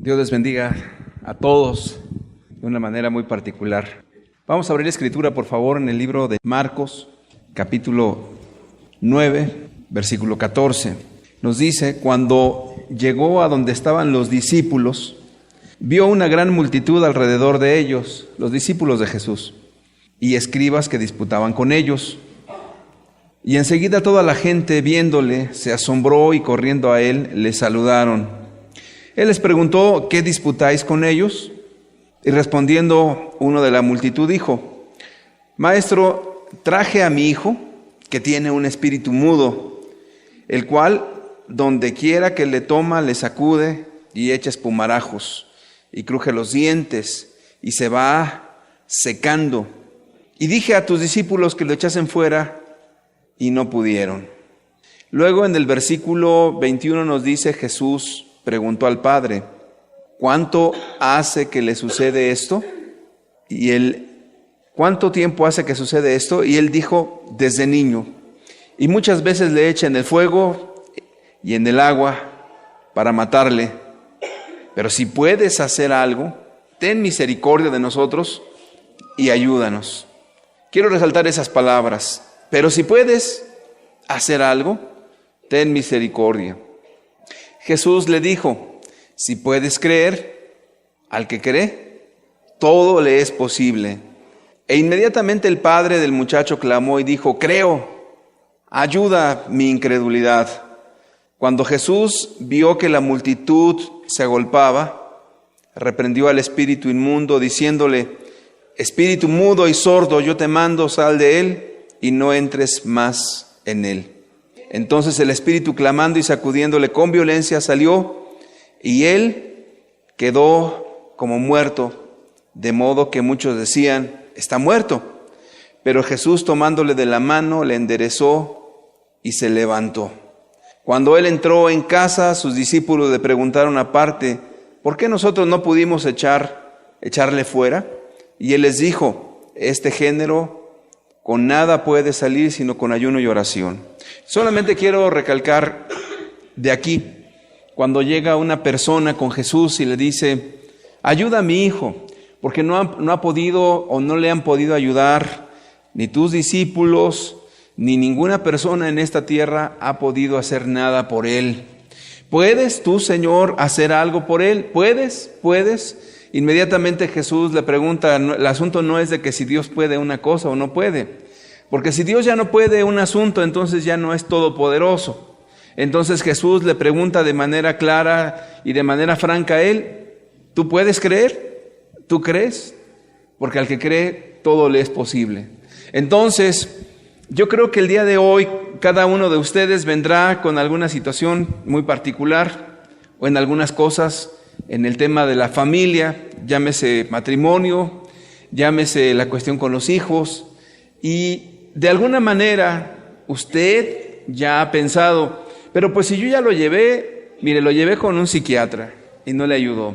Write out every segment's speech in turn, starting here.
Dios les bendiga a todos de una manera muy particular. Vamos a abrir la escritura, por favor, en el libro de Marcos, capítulo 9, versículo 14. Nos dice: cuando llegó a donde estaban los discípulos, vio una gran multitud alrededor de ellos, los discípulos de Jesús, y escribas que disputaban con ellos. Y enseguida toda la gente, viéndole, se asombró y corriendo a él, le saludaron. Él les preguntó: ¿qué disputáis con ellos? Y respondiendo uno de la multitud dijo: Maestro, traje a mi hijo, que tiene un espíritu mudo, el cual donde quiera que le toma, le sacude y echa espumarajos, y cruje los dientes, y se va secando. Y dije a tus discípulos que lo echasen fuera, y no pudieron. Luego en el versículo 21 nos dice: Jesús preguntó al Padre: ¿cuánto hace que le sucede esto? Y él, ¿cuánto tiempo hace que sucede esto? Y él dijo: desde niño. Y muchas veces le echa en el fuego y en el agua para matarle. Pero si puedes hacer algo, ten misericordia de nosotros y ayúdanos. Quiero resaltar esas palabras. Pero si puedes hacer algo, ten misericordia. Jesús le dijo: si puedes creer, al que cree, todo le es posible. E inmediatamente el padre del muchacho clamó y dijo: creo, ayuda mi incredulidad. Cuando Jesús vio que la multitud se agolpaba, reprendió al espíritu inmundo, diciéndole: espíritu mudo y sordo, yo te mando, sal de él y no entres más en él. Entonces el espíritu, clamando y sacudiéndole con violencia, salió, y él quedó como muerto, de modo que muchos decían: está muerto. Pero Jesús, tomándole de la mano, le enderezó y se levantó. Cuando él entró en casa, sus discípulos le preguntaron aparte: ¿por qué nosotros no pudimos echarle fuera? Y él les dijo: este género con nada puede salir sino con ayuno y oración. Solamente quiero recalcar de aquí, cuando llega una persona con Jesús y le dice: ayuda a mi hijo, porque no ha podido o no le han podido ayudar ni tus discípulos, ni ninguna persona en esta tierra ha podido hacer nada por él. ¿Puedes tú, Señor, hacer algo por él? ¿Puedes? Inmediatamente Jesús le pregunta. El asunto no es de que si Dios puede una cosa o no puede, porque si Dios ya no puede un asunto, entonces ya no es todopoderoso. Entonces Jesús le pregunta de manera clara y de manera franca a él: ¿tú puedes creer? ¿Tú crees? Porque al que cree todo le es posible. Entonces yo creo que el día de hoy cada uno de ustedes vendrá con alguna situación muy particular o en algunas cosas en el tema de la familia, llámese matrimonio, llámese la cuestión con los hijos, y de alguna manera usted ya ha pensado: pero pues si yo ya lo llevé, mire, lo llevé con un psiquiatra y no le ayudó,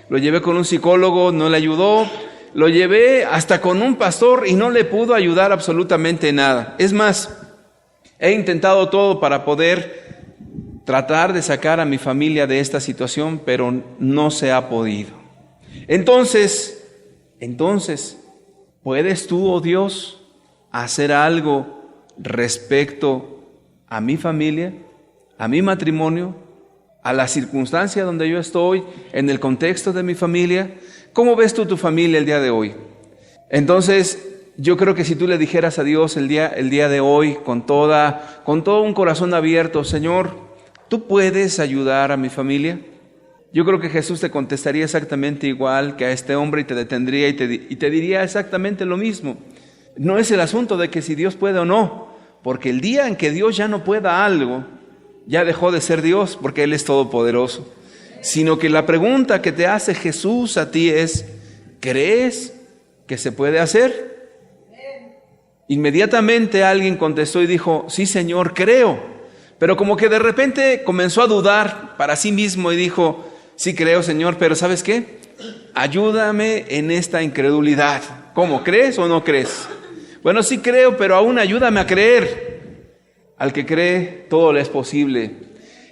lo llevé con un psicólogo, no le ayudó, lo llevé hasta con un pastor y no le pudo ayudar absolutamente nada. Es más, he intentado todo para poder tratar de sacar a mi familia de esta situación, pero no se ha podido. Entonces, ¿puedes tú, oh Dios, hacer algo respecto a mi familia, a mi matrimonio, a la circunstancia donde yo estoy, en el contexto de mi familia? ¿Cómo ves tú tu familia el día de hoy? Entonces, yo creo que si tú le dijeras a Dios el día de hoy con todo un corazón abierto: Señor, ¿tú puedes ayudar a mi familia? Yo creo que Jesús te contestaría exactamente igual que a este hombre y te detendría y te diría exactamente lo mismo. No es el asunto de que si Dios puede o no, porque el día en que Dios ya no pueda algo, ya dejó de ser Dios, porque Él es todopoderoso. Sino que la pregunta que te hace Jesús a ti es: ¿crees que se puede hacer? Inmediatamente alguien contestó y dijo: sí, Señor, creo. Pero como que de repente comenzó a dudar para sí mismo y dijo: sí creo, Señor, pero ¿sabes qué? Ayúdame en esta incredulidad. ¿Cómo? ¿Crees o no crees? Bueno, sí creo, pero aún ayúdame a creer. Al que cree, todo le es posible.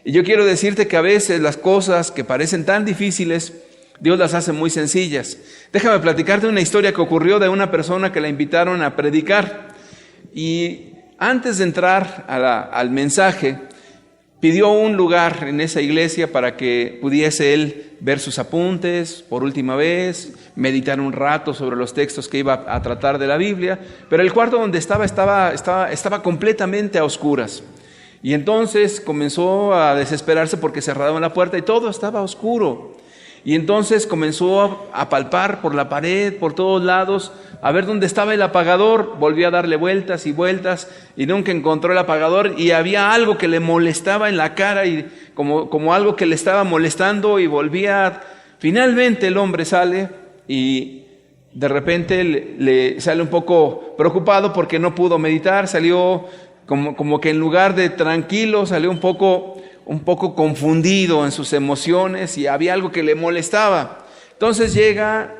Y yo quiero decirte que a veces las cosas que parecen tan difíciles Dios las hace muy sencillas. Déjame platicarte una historia que ocurrió de una persona que la invitaron a predicar. Y antes de entrar al mensaje, pidió un lugar en esa iglesia para que pudiese él ver sus apuntes por última vez, meditar un rato sobre los textos que iba a tratar de la Biblia, pero el cuarto donde estaba completamente a oscuras. Y entonces comenzó a desesperarse porque cerraban la puerta y todo estaba oscuro. Y entonces comenzó a palpar por la pared, por todos lados, a ver dónde estaba el apagador. Volvió a darle vueltas y vueltas y nunca encontró el apagador, y había algo que le molestaba en la cara y como algo que le estaba molestando, y volvía. Finalmente el hombre sale y de repente le sale un poco preocupado porque no pudo meditar. Salió como que en lugar de tranquilo, salió un poco confundido en sus emociones y había algo que le molestaba. Entonces llega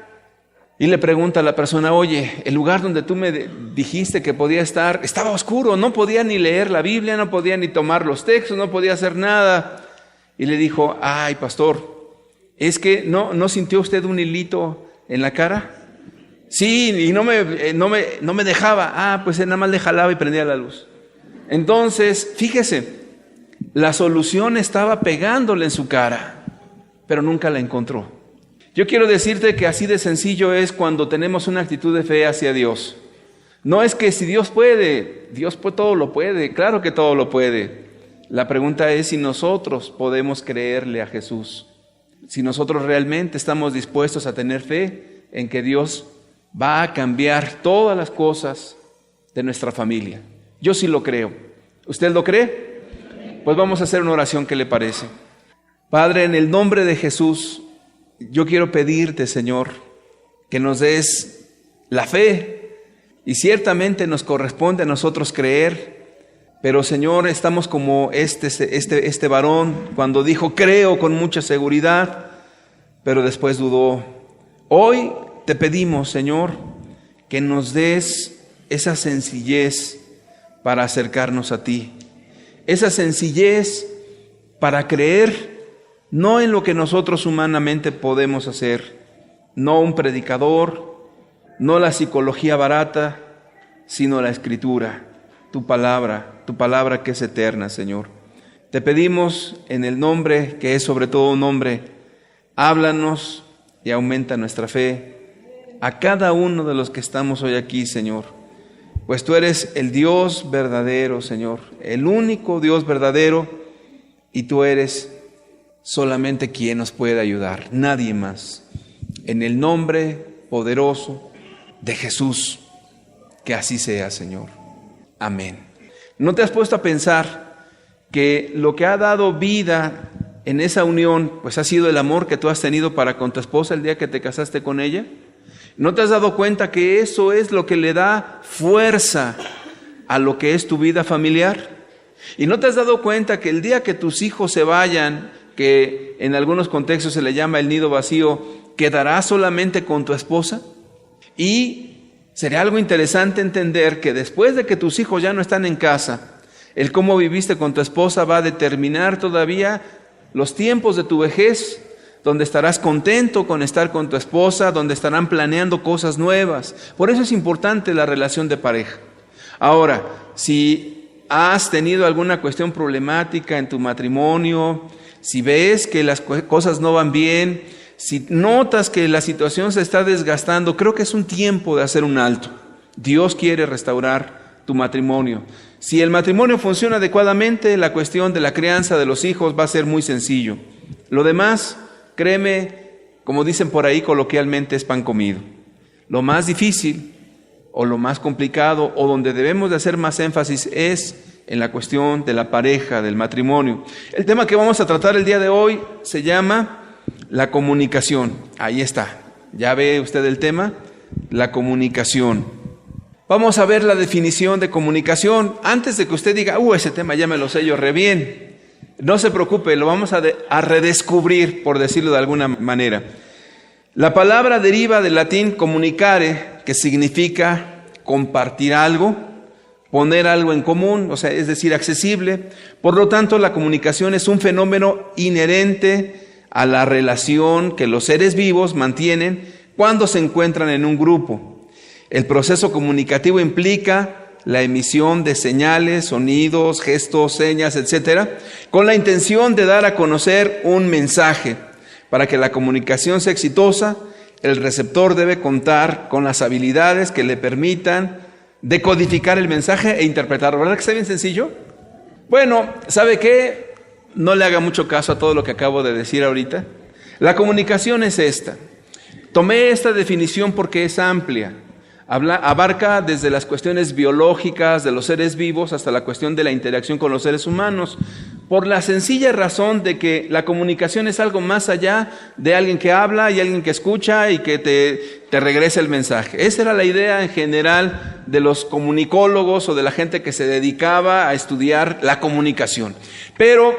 y le pregunta a la persona: oye, el lugar donde tú me dijiste que podía estar estaba oscuro, no podía ni leer la Biblia, no podía ni tomar los textos, no podía hacer nada. Y le dijo: ay, pastor, ¿es que no sintió usted un hilito en la cara? Sí, y no me dejaba. Ah, pues nada más le jalaba y prendía la luz. Entonces, fíjese, la solución estaba pegándole en su cara, pero nunca la encontró. Yo quiero decirte que así de sencillo es cuando tenemos una actitud de fe hacia Dios. No es que si Dios puede, todo lo puede, claro que todo lo puede. La pregunta es si nosotros podemos creerle a Jesús, si nosotros realmente estamos dispuestos a tener fe en que Dios va a cambiar todas las cosas de nuestra familia. Yo sí lo creo. ¿Usted lo cree? Pues vamos a hacer una oración. ¿Qué le parece? Padre, en el nombre de Jesús, yo quiero pedirte, Señor, que nos des la fe, y ciertamente nos corresponde a nosotros creer, pero Señor, estamos como este varón cuando dijo: creo con mucha seguridad, pero después dudó. Hoy te pedimos, Señor, que nos des esa sencillez para acercarnos a ti. Esa sencillez para creer no en lo que nosotros humanamente podemos hacer, no un predicador, no la psicología barata, sino la Escritura, tu palabra que es eterna, Señor. Te pedimos en el nombre que es sobre todo un nombre, háblanos y aumenta nuestra fe a cada uno de los que estamos hoy aquí, Señor. Pues tú eres el Dios verdadero, Señor, el único Dios verdadero, y tú eres solamente quien nos puede ayudar, nadie más. En el nombre poderoso de Jesús, que así sea, Señor. Amén. ¿No te has puesto a pensar que lo que ha dado vida en esa unión, pues ha sido el amor que tú has tenido para con tu esposa el día que te casaste con ella? ¿No te has dado cuenta que eso es lo que le da fuerza a lo que es tu vida familiar? ¿Y no te has dado cuenta que el día que tus hijos se vayan, que en algunos contextos se le llama el nido vacío, quedarás solamente con tu esposa? Y sería algo interesante entender que después de que tus hijos ya no están en casa, el cómo viviste con tu esposa va a determinar todavía los tiempos de tu vejez, donde estarás contento con estar con tu esposa, donde estarán planeando cosas nuevas. Por eso es importante la relación de pareja. Ahora, si has tenido alguna cuestión problemática en tu matrimonio, si ves que las cosas no van bien, si notas que la situación se está desgastando, creo que es un tiempo de hacer un alto. Dios quiere restaurar tu matrimonio. Si el matrimonio funciona adecuadamente, la cuestión de la crianza de los hijos va a ser muy sencillo. Lo demás, créeme, como dicen por ahí coloquialmente, es pan comido. Lo más difícil o lo más complicado o donde debemos de hacer más énfasis es en la cuestión de la pareja, del matrimonio. El tema que vamos a tratar el día de hoy se llama la comunicación. Ahí está. ¿Ya ve usted el tema? La comunicación. Vamos a ver la definición de comunicación. Antes de que usted diga, ese tema ya me lo sé yo re bien. No se preocupe, lo vamos a redescubrir, por decirlo de alguna manera. La palabra deriva del latín comunicare, que significa compartir algo, poner algo en común, es decir, accesible. Por lo tanto, la comunicación es un fenómeno inherente a la relación que los seres vivos mantienen cuando se encuentran en un grupo. El proceso comunicativo implica la emisión de señales, sonidos, gestos, señas, etcétera, con la intención de dar a conocer un mensaje. Para que la comunicación sea exitosa, el receptor debe contar con las habilidades que le permitan decodificar el mensaje e interpretarlo. ¿Verdad que está bien sencillo? Bueno, ¿sabe qué? No le haga mucho caso a todo lo que acabo de decir ahorita. La comunicación es esta. Tomé esta definición porque es amplia. Abarca desde las cuestiones biológicas de los seres vivos hasta la cuestión de la interacción con los seres humanos, por la sencilla razón de que la comunicación es algo más allá de alguien que habla y alguien que escucha y que te regresa el mensaje. Esa era la idea en general de los comunicólogos o de la gente que se dedicaba a estudiar la comunicación. Pero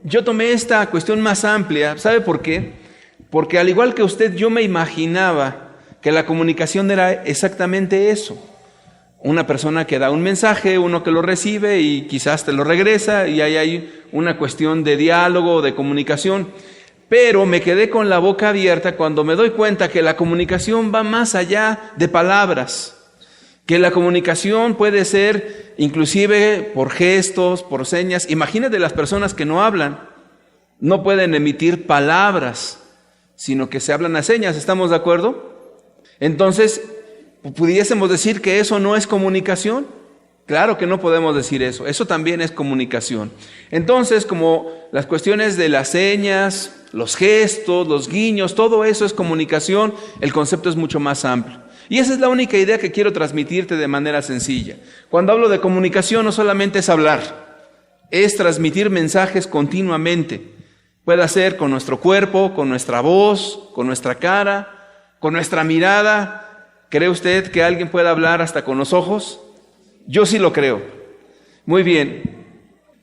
yo tomé esta cuestión más amplia. ¿Sabe por qué? Porque al igual que usted, yo me imaginaba que la comunicación era exactamente eso. Una persona que da un mensaje, uno que lo recibe y quizás te lo regresa, y ahí hay una cuestión de diálogo, de comunicación. Pero me quedé con la boca abierta cuando me doy cuenta que la comunicación va más allá de palabras, que la comunicación puede ser inclusive por gestos, por señas. Imagínate las personas que no hablan, no pueden emitir palabras, sino que se hablan a señas. ¿Estamos de acuerdo? Entonces, ¿pudiésemos decir que eso no es comunicación? Claro que no podemos decir eso. Eso también es comunicación. Entonces, como las cuestiones de las señas, los gestos, los guiños, todo eso es comunicación, el concepto es mucho más amplio. Y esa es la única idea que quiero transmitirte de manera sencilla. Cuando hablo de comunicación, no solamente es hablar, es transmitir mensajes continuamente. Puede ser con nuestro cuerpo, con nuestra voz, con nuestra cara, con nuestra mirada. ¿Cree usted que alguien pueda hablar hasta con los ojos? Yo sí lo creo. Muy bien.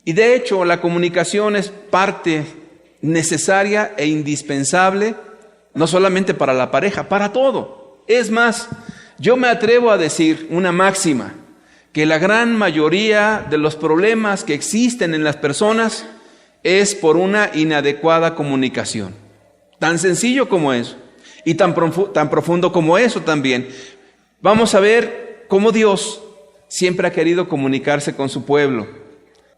Y de hecho, la comunicación es parte necesaria e indispensable, no solamente para la pareja, para todo. Es más, yo me atrevo a decir una máxima, que la gran mayoría de los problemas que existen en las personas es por una inadecuada comunicación. Tan sencillo como eso. Y tan profundo como eso también. Vamos a ver cómo Dios siempre ha querido comunicarse con su pueblo.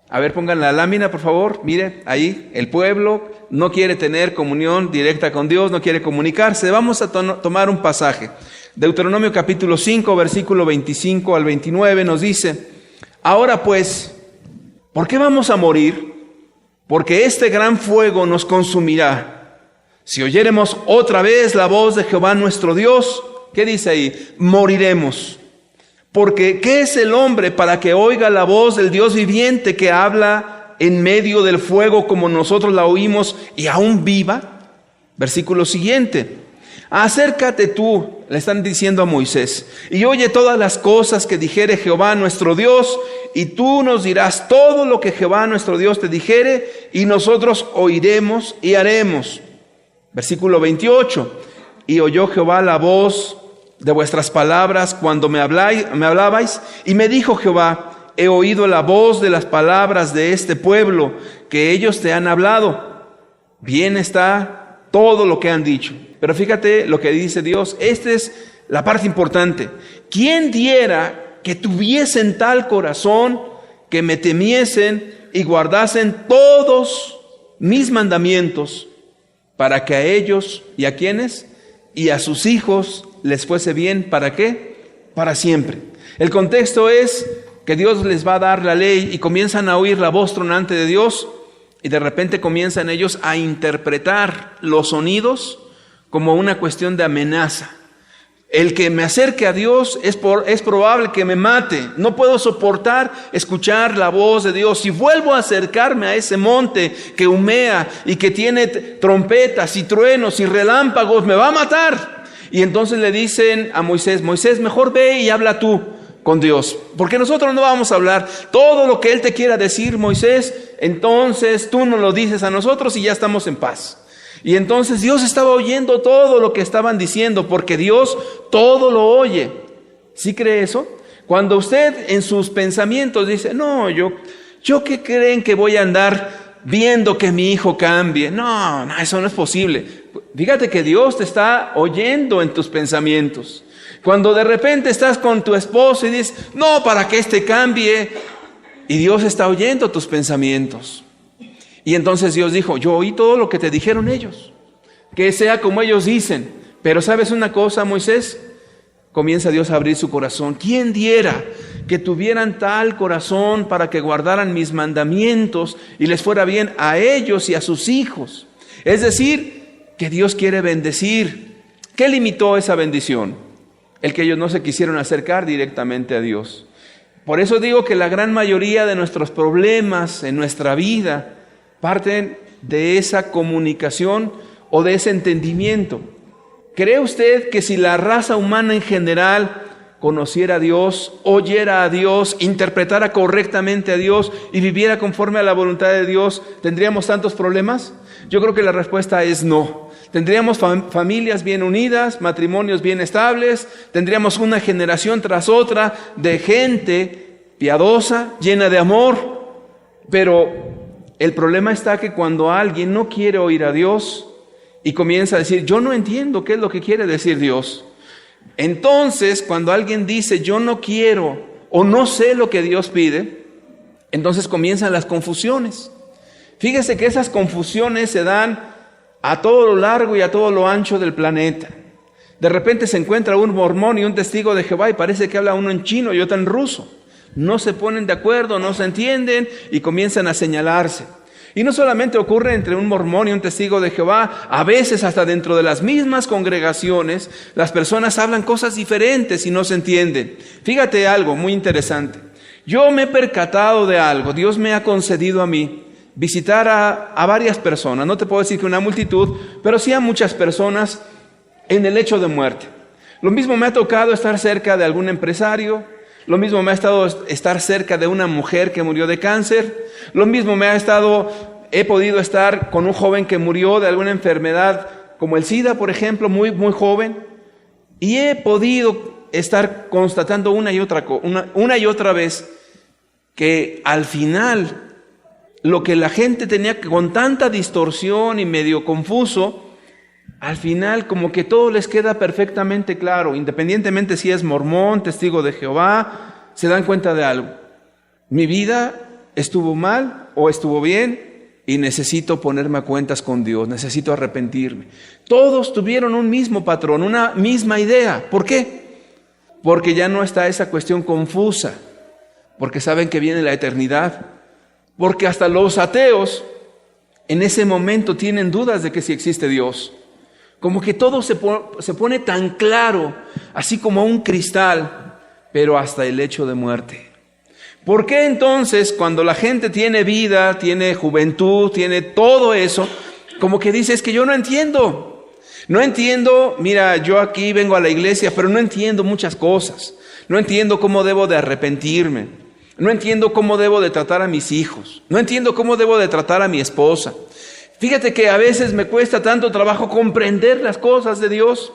A ver, pongan la lámina, por favor. Mire, ahí, el pueblo no quiere tener comunión directa con Dios, no quiere comunicarse. Vamos a tomar un pasaje. Deuteronomio capítulo 5, versículo 25 al 29 nos dice: ahora pues, ¿por qué vamos a morir? Porque este gran fuego nos consumirá. Si oyéremos otra vez la voz de Jehová nuestro Dios, ¿qué dice ahí? Moriremos. Porque ¿qué es el hombre para que oiga la voz del Dios viviente que habla en medio del fuego como nosotros la oímos y aún viva? Versículo siguiente. Acércate tú, le están diciendo a Moisés, y oye todas las cosas que dijere Jehová nuestro Dios, y tú nos dirás todo lo que Jehová nuestro Dios te dijere, y nosotros oiremos y haremos. Versículo 28. Y oyó Jehová la voz de vuestras palabras cuando me hablabais, y me dijo Jehová: he oído la voz de las palabras de este pueblo, que ellos te han hablado. Bien está todo lo que han dicho. Pero fíjate lo que dice Dios. Esta es la parte importante. ¿Quién diera que tuviesen tal corazón, que me temiesen y guardasen todos mis mandamientos, para que a ellos y a quienes y a sus hijos les fuese bien? ¿Para qué? Para siempre. El contexto es que Dios les va a dar la ley y comienzan a oír la voz tronante de Dios, y de repente comienzan ellos a interpretar los sonidos como una cuestión de amenaza. El que me acerque a Dios es probable que me mate. No puedo soportar escuchar la voz de Dios. Si vuelvo a acercarme a ese monte que humea y que tiene trompetas y truenos y relámpagos, me va a matar. Y entonces le dicen a Moisés: Moisés, mejor ve y habla tú con Dios, porque nosotros no vamos a hablar. Todo lo que Él te quiera decir, Moisés, entonces tú nos lo dices a nosotros y ya estamos en paz. Y entonces Dios estaba oyendo todo lo que estaban diciendo, porque Dios todo lo oye. ¿Sí cree eso? Cuando usted en sus pensamientos dice: no, yo qué creen que voy a andar viendo que mi hijo cambie. No, eso no es posible. Fíjate que Dios te está oyendo en tus pensamientos. Cuando de repente estás con tu esposo y dices, no, para que este cambie, y Dios está oyendo tus pensamientos. Y entonces Dios dijo, yo oí todo lo que te dijeron ellos, que sea como ellos dicen. Pero ¿sabes una cosa, Moisés? Comienza Dios a abrir su corazón. ¿Quién diera que tuvieran tal corazón para que guardaran mis mandamientos y les fuera bien a ellos y a sus hijos? Es decir, que Dios quiere bendecir. ¿Qué limitó esa bendición? El que ellos no se quisieron acercar directamente a Dios. Por eso digo que la gran mayoría de nuestros problemas en nuestra vida parten de esa comunicación o de ese entendimiento. ¿Cree usted que si la raza humana en general conociera a Dios, oyera a Dios, interpretara correctamente a Dios y viviera conforme a la voluntad de Dios, tendríamos tantos problemas? Yo creo que la respuesta es no. Tendríamos familias bien unidas, matrimonios bien estables, tendríamos una generación tras otra de gente piadosa, llena de amor. Pero el problema está que cuando alguien no quiere oír a Dios y comienza a decir, yo no entiendo qué es lo que quiere decir Dios. Entonces, cuando alguien dice, yo no quiero o no sé lo que Dios pide, entonces comienzan las confusiones. Fíjese que esas confusiones se dan a todo lo largo y a todo lo ancho del planeta. De repente se encuentra un mormón y un testigo de Jehová y parece que habla uno en chino y otro en ruso. No se ponen de acuerdo, no se entienden y comienzan a señalarse. Y no solamente ocurre entre un mormón y un testigo de Jehová, a veces hasta dentro de las mismas congregaciones, las personas hablan cosas diferentes y no se entienden. Fíjate algo muy interesante. Yo me he percatado de algo, Dios me ha concedido a mí visitar a varias personas, no te puedo decir que una multitud, pero sí a muchas personas en el lecho de muerte. Lo mismo me ha tocado estar cerca de algún empresario, lo mismo me ha estado estar cerca de una mujer que murió de cáncer, lo mismo he podido estar con un joven que murió de alguna enfermedad como el SIDA, por ejemplo, muy joven, y he podido estar constatando una y otra vez que al final lo que la gente tenía con tanta distorsión y medio confuso, al final como que todo les queda perfectamente claro, independientemente si es mormón, testigo de Jehová, se dan cuenta de algo. Mi vida estuvo mal o estuvo bien y necesito ponerme a cuentas con Dios, necesito arrepentirme. Todos tuvieron un mismo patrón, una misma idea. ¿Por qué? Porque ya no está esa cuestión confusa, porque saben que viene la eternidad. Porque hasta los ateos en ese momento tienen dudas de que sí existe Dios. Como que todo se pone tan claro, así como un cristal, pero hasta el hecho de muerte. ¿Por qué entonces cuando la gente tiene vida, tiene juventud, tiene todo eso, como que dice, es que yo no entiendo? No entiendo, mira, yo aquí vengo a la iglesia, pero no entiendo muchas cosas. No entiendo cómo debo de arrepentirme. No entiendo cómo debo de tratar a mis hijos. No entiendo cómo debo de tratar a mi esposa. Fíjate que a veces me cuesta tanto trabajo comprender las cosas de Dios.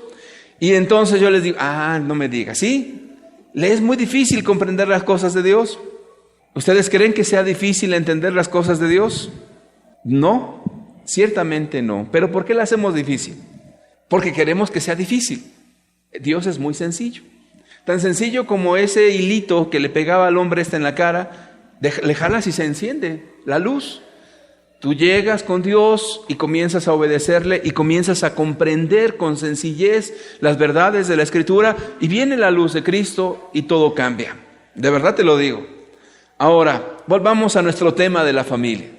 Y entonces yo les digo, no me digas, ¿sí? ¿Le es muy difícil comprender las cosas de Dios? ¿Ustedes creen que sea difícil entender las cosas de Dios? No, ciertamente no. ¿Pero por qué las hacemos difícil? Porque queremos que sea difícil. Dios es muy sencillo. Tan sencillo como ese hilito que le pegaba al hombre en la cara, le jalas y se enciende la luz. Tú llegas con Dios y comienzas a obedecerle y comienzas a comprender con sencillez las verdades de la Escritura y viene la luz de Cristo y todo cambia. De verdad te lo digo. Ahora, volvamos a nuestro tema de la familia.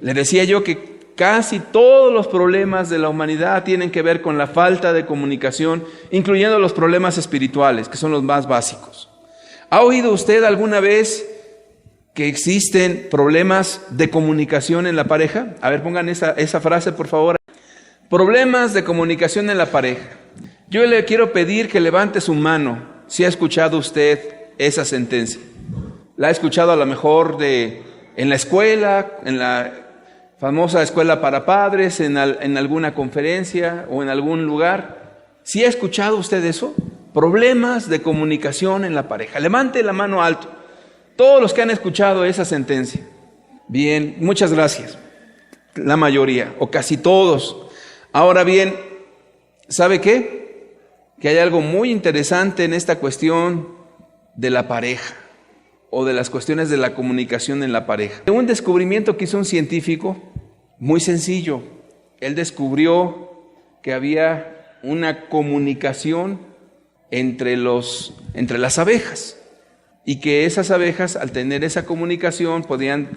Le decía yo que casi todos los problemas de la humanidad tienen que ver con la falta de comunicación, incluyendo los problemas espirituales, que son los más básicos. ¿Ha oído usted alguna vez que existen problemas de comunicación en la pareja? A ver, pongan esa frase, por favor. Problemas de comunicación en la pareja. Yo le quiero pedir que levante su mano si ha escuchado usted esa sentencia. La ha escuchado a lo mejor en la escuela, en la famosa escuela para padres, en alguna conferencia o en algún lugar. ¿Sí ha escuchado usted eso? Problemas de comunicación en la pareja. Levante la mano alto. Todos los que han escuchado esa sentencia. Bien, muchas gracias. la mayoría o casi todos. Ahora bien, ¿sabe qué? Que hay algo muy interesante en esta cuestión de la pareja o de las cuestiones de la comunicación en la pareja. Un descubrimiento que hizo un científico muy sencillo. Él descubrió que había una comunicación entre las abejas y que esas abejas, al tener esa comunicación, podían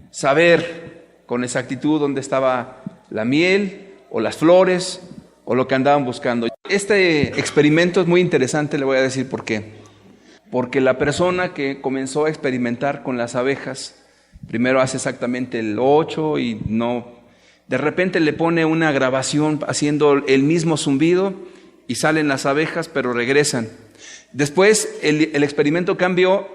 saber con exactitud dónde estaba la miel o las flores o lo que andaban buscando. Este experimento es muy interesante, le voy a decir por qué. Porque la persona que comenzó a experimentar con las abejas, primero hace exactamente el 8 y de repente le pone una grabación haciendo el mismo zumbido y salen las abejas, pero regresan. Después el experimento cambió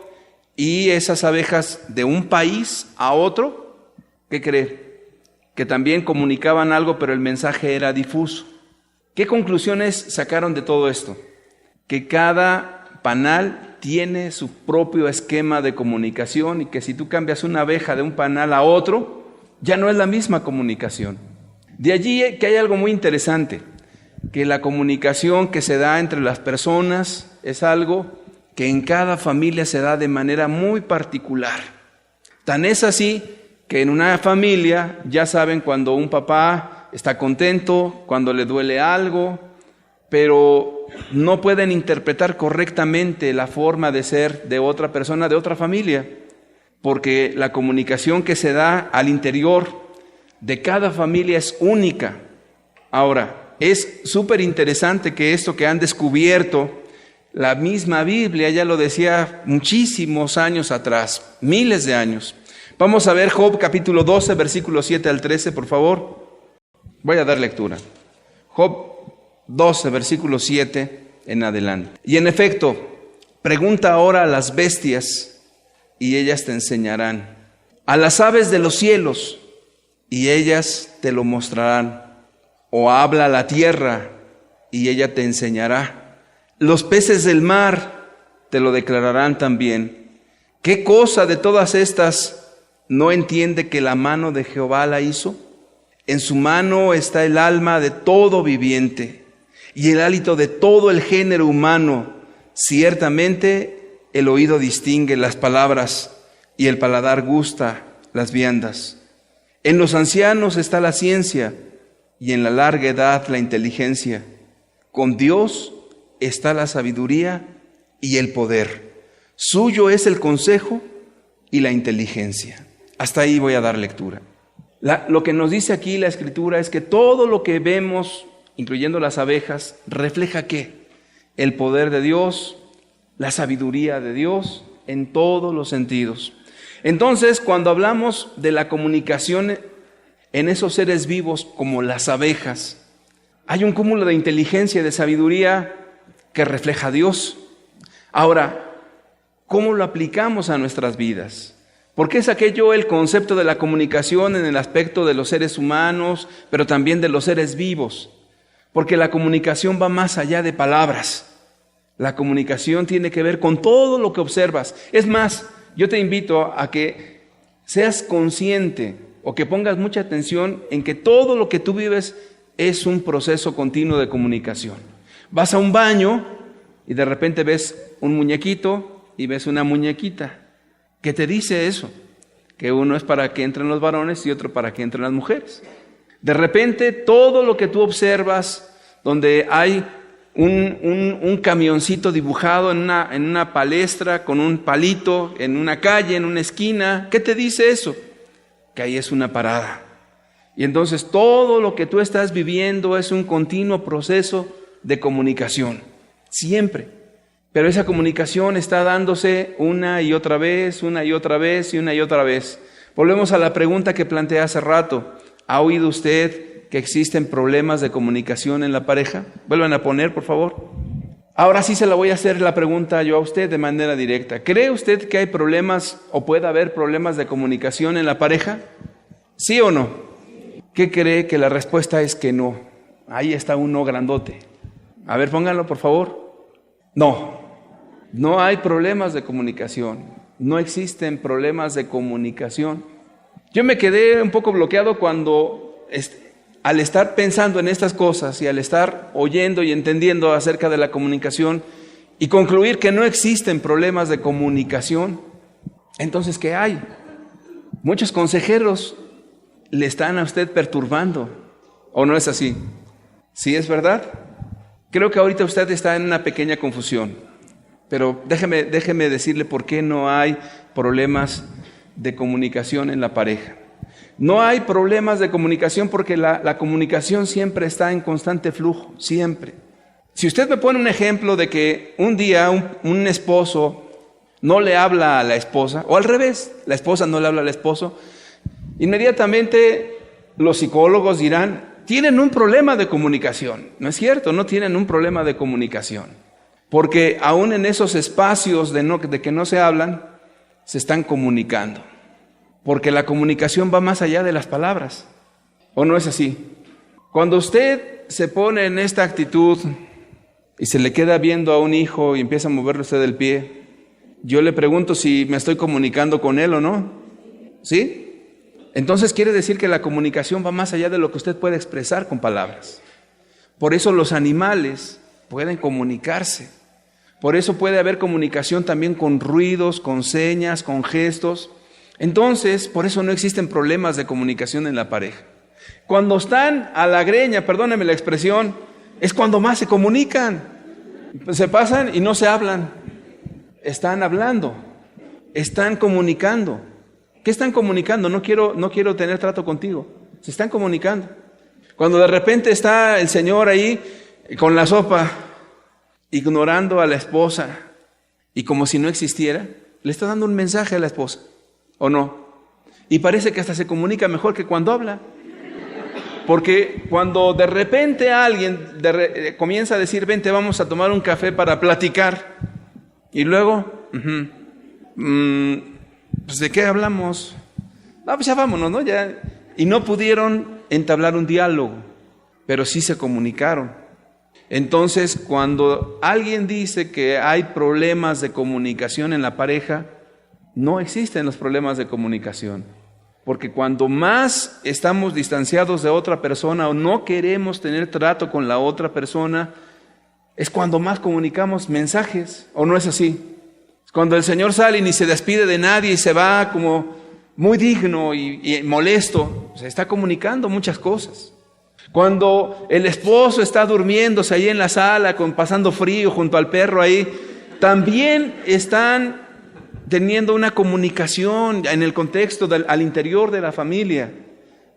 y esas abejas de un país a otro, ¿qué cree? Que también comunicaban algo, pero el mensaje era difuso. ¿Qué conclusiones sacaron de todo esto? Que cada panal tiene su propio esquema de comunicación y que si tú cambias una abeja de un panal a otro, ya no es la misma comunicación. De allí que hay algo muy interesante, que la comunicación que se da entre las personas es algo que en cada familia se da de manera muy particular. Tan es así que en una familia ya saben cuando un papá está contento, cuando le duele algo, pero no pueden interpretar correctamente la forma de ser de otra persona, de otra familia, porque la comunicación que se da al interior de cada familia es única. Ahora, es súper interesante que esto que han descubierto, la misma Biblia ya lo decía muchísimos años atrás, miles de años. Vamos a ver Job capítulo 12, versículos 7 al 13, por favor. Voy a dar lectura. Job 12, versículo 7 en adelante. Y en efecto, pregunta ahora a las bestias y ellas te enseñarán. A las aves de los cielos y ellas te lo mostrarán. O habla a la tierra y ella te enseñará. Los peces del mar te lo declararán también. ¿Qué cosa de todas estas no entiende que la mano de Jehová la hizo? En su mano está el alma de todo viviente y el hálito de todo el género humano. Ciertamente el oído distingue las palabras y el paladar gusta las viandas. En los ancianos está la ciencia y en la larga edad la inteligencia. Con Dios está la sabiduría y el poder. Suyo es el consejo y la inteligencia. Hasta ahí voy a dar lectura. Lo que nos dice aquí la Escritura es que todo lo que vemos, incluyendo las abejas, refleja ¿qué? El poder de Dios, la sabiduría de Dios en todos los sentidos. Entonces, cuando hablamos de la comunicación en esos seres vivos como las abejas, hay un cúmulo de inteligencia y de sabiduría que refleja a Dios. Ahora, ¿cómo lo aplicamos a nuestras vidas? ¿Por qué saqué yo el concepto de la comunicación en el aspecto de los seres humanos, pero también de los seres vivos? Porque la comunicación va más allá de palabras. La comunicación tiene que ver con todo lo que observas. Es más, yo te invito a que seas consciente o que pongas mucha atención en que todo lo que tú vives es un proceso continuo de comunicación. Vas a un baño y de repente ves un muñequito y ves una muñequita. ¿Qué te dice eso? Que uno es para que entren los varones y otro para que entren las mujeres. De repente todo lo que tú observas, donde hay un camioncito dibujado en una palestra con un palito, en una calle, en una esquina, ¿qué te dice eso? Que ahí es una parada. Y entonces todo lo que tú estás viviendo es un continuo proceso de comunicación, siempre. Pero esa comunicación está dándose una y otra vez, una y otra vez y una y otra vez. Volvemos a la pregunta que planteé hace rato. ¿Ha oído usted que existen problemas de comunicación en la pareja? Vuelvan a poner, por favor. Ahora sí se la voy a hacer la pregunta yo a usted de manera directa. ¿Cree usted que hay problemas o puede haber problemas de comunicación en la pareja? ¿Sí o no? ¿Qué cree? Que la respuesta es que no. Ahí está un no grandote. A ver, pónganlo, por favor. No hay problemas de comunicación. No existen problemas de comunicación. Yo me quedé un poco bloqueado cuando, al estar pensando en estas cosas y al estar oyendo y entendiendo acerca de la comunicación y concluir que no existen problemas de comunicación, entonces, ¿qué hay? Muchos consejeros le están a usted perturbando, ¿o no es así? ¿Sí es verdad? Creo que ahorita usted está en una pequeña confusión, pero déjeme decirle por qué no hay problemas de comunicación en la pareja. No hay problemas de comunicación porque la comunicación siempre está en constante flujo, siempre. Si usted me pone un ejemplo de que un día un esposo no le habla a la esposa, o al revés, la esposa no le habla al esposo, inmediatamente los psicólogos dirán, tienen un problema de comunicación. No es cierto, no tienen un problema de comunicación, porque aún en esos espacios de que no se hablan, se están comunicando, porque la comunicación va más allá de las palabras, ¿o no es así? Cuando usted se pone en esta actitud y se le queda viendo a un hijo y empieza a moverle usted el pie, yo le pregunto si me estoy comunicando con él o no, ¿sí? Entonces quiere decir que la comunicación va más allá de lo que usted puede expresar con palabras. Por eso los animales pueden comunicarse. Por eso puede haber comunicación también con ruidos, con señas, con gestos. Entonces, por eso no existen problemas de comunicación en la pareja. Cuando están a la greña, perdónenme la expresión, es cuando más se comunican. Se pasan y no se hablan. Están hablando, están comunicando. ¿Qué están comunicando? No quiero tener trato contigo. Se están comunicando. Cuando de repente está el señor ahí con la sopa, ignorando a la esposa y como si no existiera, le está dando un mensaje a la esposa, ¿o no? Y parece que hasta se comunica mejor que cuando habla. Porque cuando de repente alguien comienza a decir, vente, vamos a tomar un café para platicar, y luego, pues ¿de qué hablamos? No, pues ya vámonos, ¿no? Ya. Y no pudieron entablar un diálogo, pero sí se comunicaron. Entonces, cuando alguien dice que hay problemas de comunicación en la pareja, no existen los problemas de comunicación. Porque cuando más estamos distanciados de otra persona o no queremos tener trato con la otra persona, es cuando más comunicamos mensajes, ¿o no es así? Es cuando el Señor sale y ni se despide de nadie y se va como muy digno y molesto, se está comunicando muchas cosas. Cuando el esposo está durmiéndose ahí en la sala, pasando frío junto al perro ahí, también están teniendo una comunicación en el contexto al interior de la familia,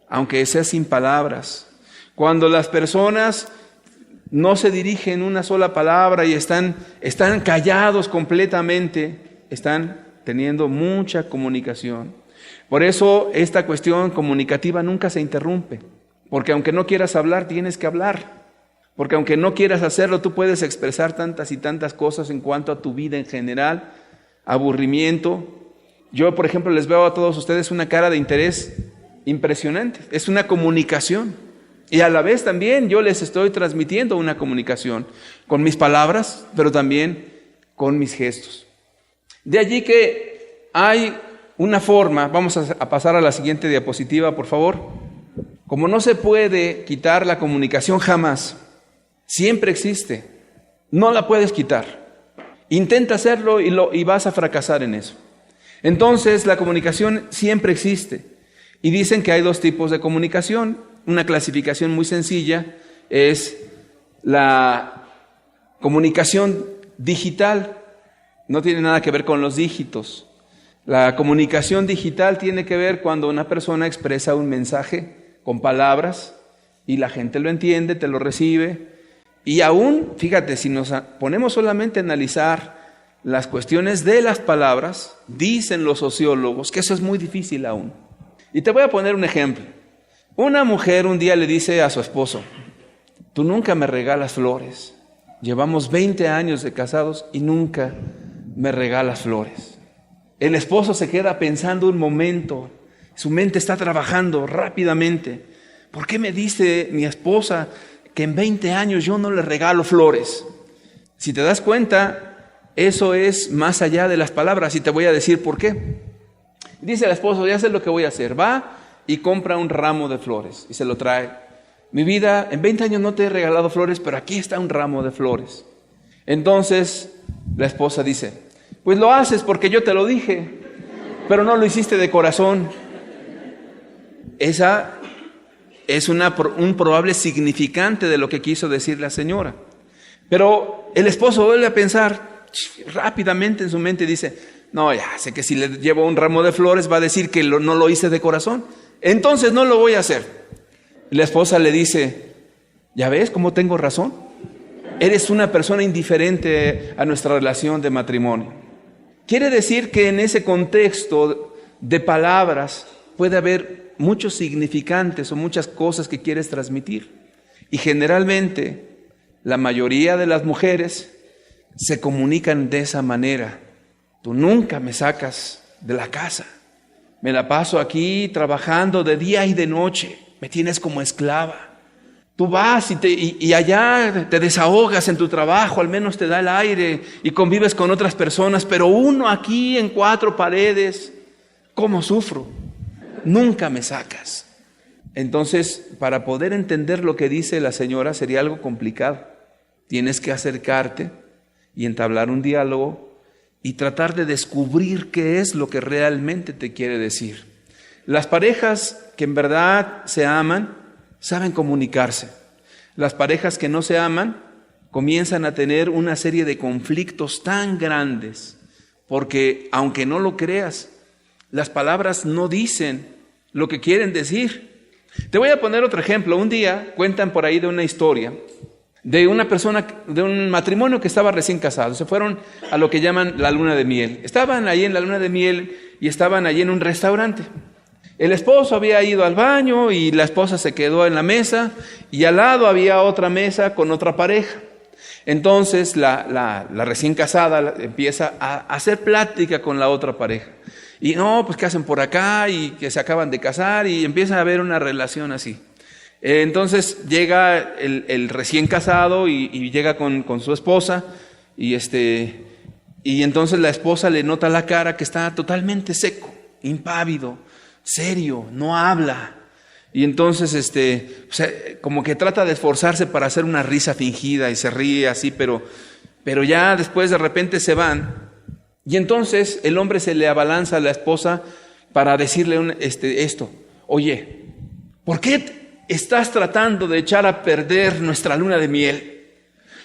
aunque sea sin palabras. Cuando las personas no se dirigen una sola palabra y están callados completamente, están teniendo mucha comunicación. Por eso esta cuestión comunicativa nunca se interrumpe, porque aunque no quieras hablar, tienes que hablar. Porque aunque no quieras hacerlo, tú puedes expresar tantas y tantas cosas en cuanto a tu vida en general, aburrimiento. Yo, por ejemplo, les veo a todos ustedes una cara de interés impresionante. Es una comunicación. Y a la vez también yo les estoy transmitiendo una comunicación con mis palabras, pero también con mis gestos. De allí que hay una forma, vamos a pasar a la siguiente diapositiva, por favor. Como no se puede quitar la comunicación jamás, siempre existe, no la puedes quitar. Intenta hacerlo y vas a fracasar en eso. Entonces la comunicación siempre existe. Y dicen que hay dos tipos de comunicación. Una clasificación muy sencilla es la comunicación digital. No tiene nada que ver con los dígitos. La comunicación digital tiene que ver cuando una persona expresa un mensaje con palabras y la gente lo entiende, te lo recibe. Y aún, fíjate, si nos ponemos solamente a analizar las cuestiones de las palabras, dicen los sociólogos que eso es muy difícil aún. Y te voy a poner un ejemplo. Una mujer un día le dice a su esposo, tú nunca me regalas flores. Llevamos 20 años de casados y nunca me regalas flores. El esposo se queda pensando un momento, su mente está trabajando rápidamente. ¿Por qué me dice mi esposa que en 20 años yo no le regalo flores? Si te das cuenta, eso es más allá de las palabras y te voy a decir por qué. Dice el esposo, ya sé lo que voy a hacer. Va y compra un ramo de flores y se lo trae. Mi vida, en 20 años no te he regalado flores, pero aquí está un ramo de flores. Entonces la esposa dice, pues lo haces porque yo te lo dije, pero no lo hiciste de corazón. Esa es un probable significante de lo que quiso decir la señora. Pero el esposo vuelve a pensar rápidamente en su mente y dice, no, ya sé que si le llevo un ramo de flores va a decir que no lo hice de corazón. Entonces no lo voy a hacer. Y la esposa le dice, ¿ya ves cómo tengo razón? Eres una persona indiferente a nuestra relación de matrimonio. Quiere decir que en ese contexto de palabras puede haber muchos significantes o muchas cosas que quieres transmitir. Y generalmente la mayoría de las mujeres se comunican de esa manera. Tú nunca me sacas de la casa. Me la paso aquí trabajando de día y de noche. Me tienes como esclava. Tú vas y allá te desahogas en tu trabajo, al menos te da el aire y convives con otras personas, pero uno aquí en 4 paredes, ¿cómo sufro? Nunca me sacas. Entonces, para poder entender lo que dice la señora sería algo complicado. Tienes que acercarte y entablar un diálogo y tratar de descubrir qué es lo que realmente te quiere decir. Las parejas que en verdad se aman, saben comunicarse. Las parejas que no se aman comienzan a tener una serie de conflictos tan grandes, porque aunque no lo creas, las palabras no dicen lo que quieren decir. Te voy a poner otro ejemplo. Un día cuentan por ahí de una historia de una persona, de un matrimonio que estaba recién casado. Se fueron a lo que llaman la luna de miel. Estaban ahí en la luna de miel y estaban allí en un restaurante. El esposo había ido al baño y la esposa se quedó en la mesa y al lado había otra mesa con otra pareja. Entonces la recién casada empieza a hacer plática con la otra pareja. Y no, pues ¿qué hacen por acá? Y que se acaban de casar y empieza a haber una relación así. Entonces llega el recién casado y llega con su esposa y entonces la esposa le nota la cara que está totalmente seco, impávido, serio, no habla. Y entonces como que trata de esforzarse para hacer una risa fingida y se ríe así, pero ya después de repente se van. Y entonces el hombre se le abalanza a la esposa para decirle esto: oye, ¿por qué estás tratando de echar a perder nuestra luna de miel?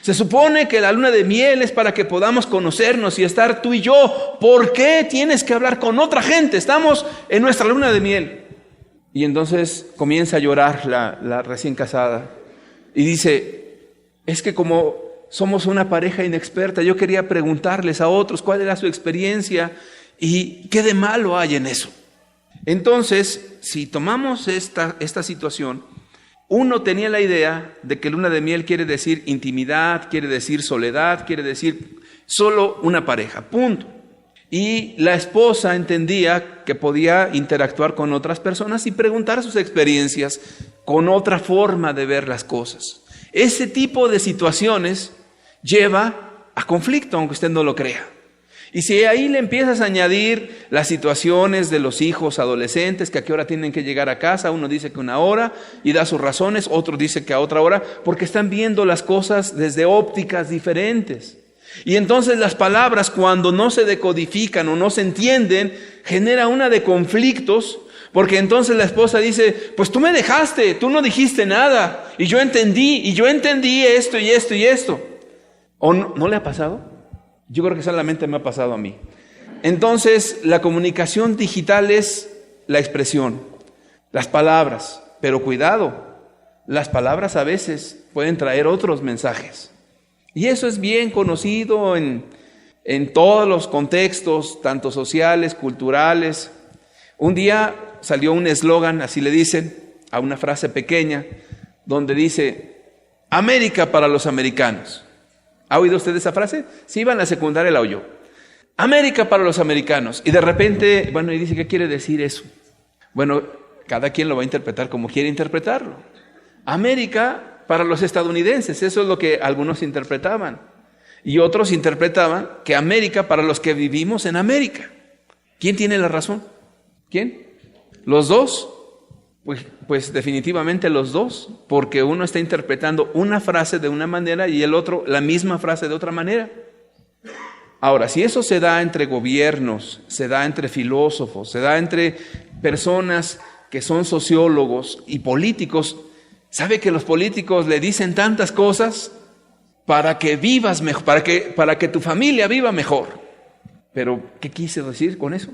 Se supone que la luna de miel es para que podamos conocernos y estar tú y yo. ¿Por qué tienes que hablar con otra gente? Estamos en nuestra luna de miel. Y entonces comienza a llorar la recién casada y dice: es que como somos una pareja inexperta, yo quería preguntarles a otros cuál era su experiencia y qué de malo hay en eso. Entonces, si tomamos esta situación, uno tenía la idea de que luna de miel quiere decir intimidad, quiere decir soledad, quiere decir solo una pareja, punto. Y la esposa entendía que podía interactuar con otras personas y preguntar sus experiencias con otra forma de ver las cosas. Ese tipo de situaciones lleva a conflicto, aunque usted no lo crea. Y si ahí le empiezas a añadir las situaciones de los hijos adolescentes, que a qué hora tienen que llegar a casa, uno dice que 1 hora y da sus razones, otro dice que a otra hora, porque están viendo las cosas desde ópticas diferentes. Y entonces las palabras, cuando no se decodifican o no se entienden, genera una de conflictos, porque entonces la esposa dice: pues tú me dejaste, tú no dijiste nada, y yo entendí esto y esto y esto. ¿O no le ha pasado? Yo creo que solamente me ha pasado a mí. Entonces, la comunicación digital es la expresión, las palabras, pero cuidado, las palabras a veces pueden traer otros mensajes. Y eso es bien conocido en todos los contextos, tanto sociales, culturales. Un día salió un eslogan, así le dicen, a una frase pequeña, donde dice: América para los americanos. ¿Ha oído usted esa frase? Si iba en la secundaria la oyó. América para los americanos. Y de repente, y dice: ¿qué quiere decir eso? Bueno, cada quien lo va a interpretar como quiere interpretarlo. América para los estadounidenses, eso es lo que algunos interpretaban. Y otros interpretaban que América para los que vivimos en América. ¿Quién tiene la razón? ¿Quién? ¿Los dos? Pues definitivamente los dos, porque uno está interpretando una frase de una manera y el otro la misma frase de otra manera. Ahora, si eso se da entre gobiernos, se da entre filósofos, se da entre personas que son sociólogos y políticos, ¿sabe que los políticos le dicen tantas cosas para que vivas mejor, para que tu familia viva mejor? Pero, ¿qué quise decir con eso?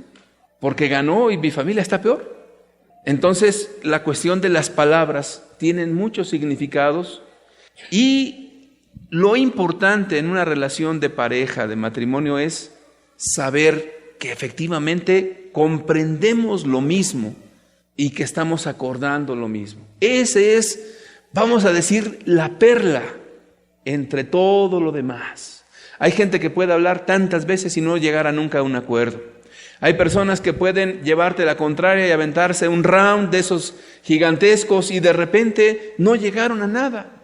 Porque ganó y mi familia está peor. Entonces, la cuestión de las palabras tienen muchos significados y lo importante en una relación de pareja, de matrimonio, es saber que efectivamente comprendemos lo mismo y que estamos acordando lo mismo. Ese es, vamos a decir, la perla entre todo lo demás. Hay gente que puede hablar tantas veces y no llegar a nunca a un acuerdo. Hay personas que pueden llevarte la contraria y aventarse un round de esos gigantescos y de repente no llegaron a nada.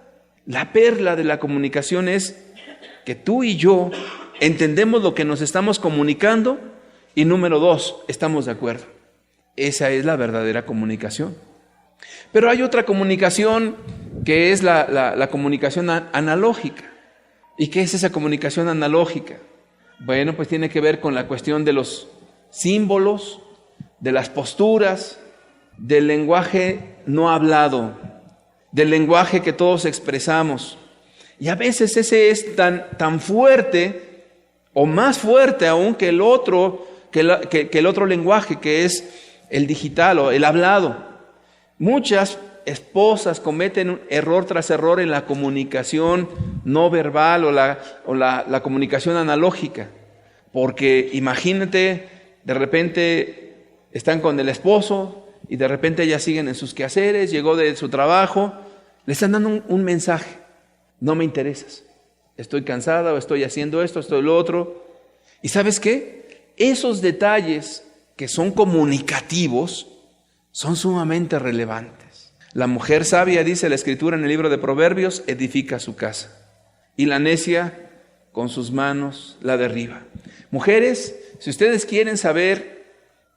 La perla de la comunicación es que tú y yo entendemos lo que nos estamos comunicando y número 2, estamos de acuerdo. Esa es la verdadera comunicación. Pero hay otra comunicación que es la comunicación analógica. ¿Y qué es esa comunicación analógica? Bueno, pues tiene que ver con la cuestión de los símbolos, de las posturas, del lenguaje no hablado, del lenguaje que todos expresamos. Y a veces ese es tan fuerte o más fuerte aún que el otro lenguaje, que es el digital o el hablado. Muchas esposas cometen error tras error en la comunicación no verbal o la comunicación analógica, porque imagínate, de repente están con el esposo y de repente ellas siguen en sus quehaceres, llegó de su trabajo, le están dando un mensaje: no me interesas, estoy cansada o estoy haciendo esto, estoy lo otro. ¿Y sabes qué? Esos detalles que son comunicativos son sumamente relevantes. La mujer sabia, dice la Escritura en el libro de Proverbios, edifica su casa, y la necia con sus manos la derriba. Mujeres, si ustedes quieren saber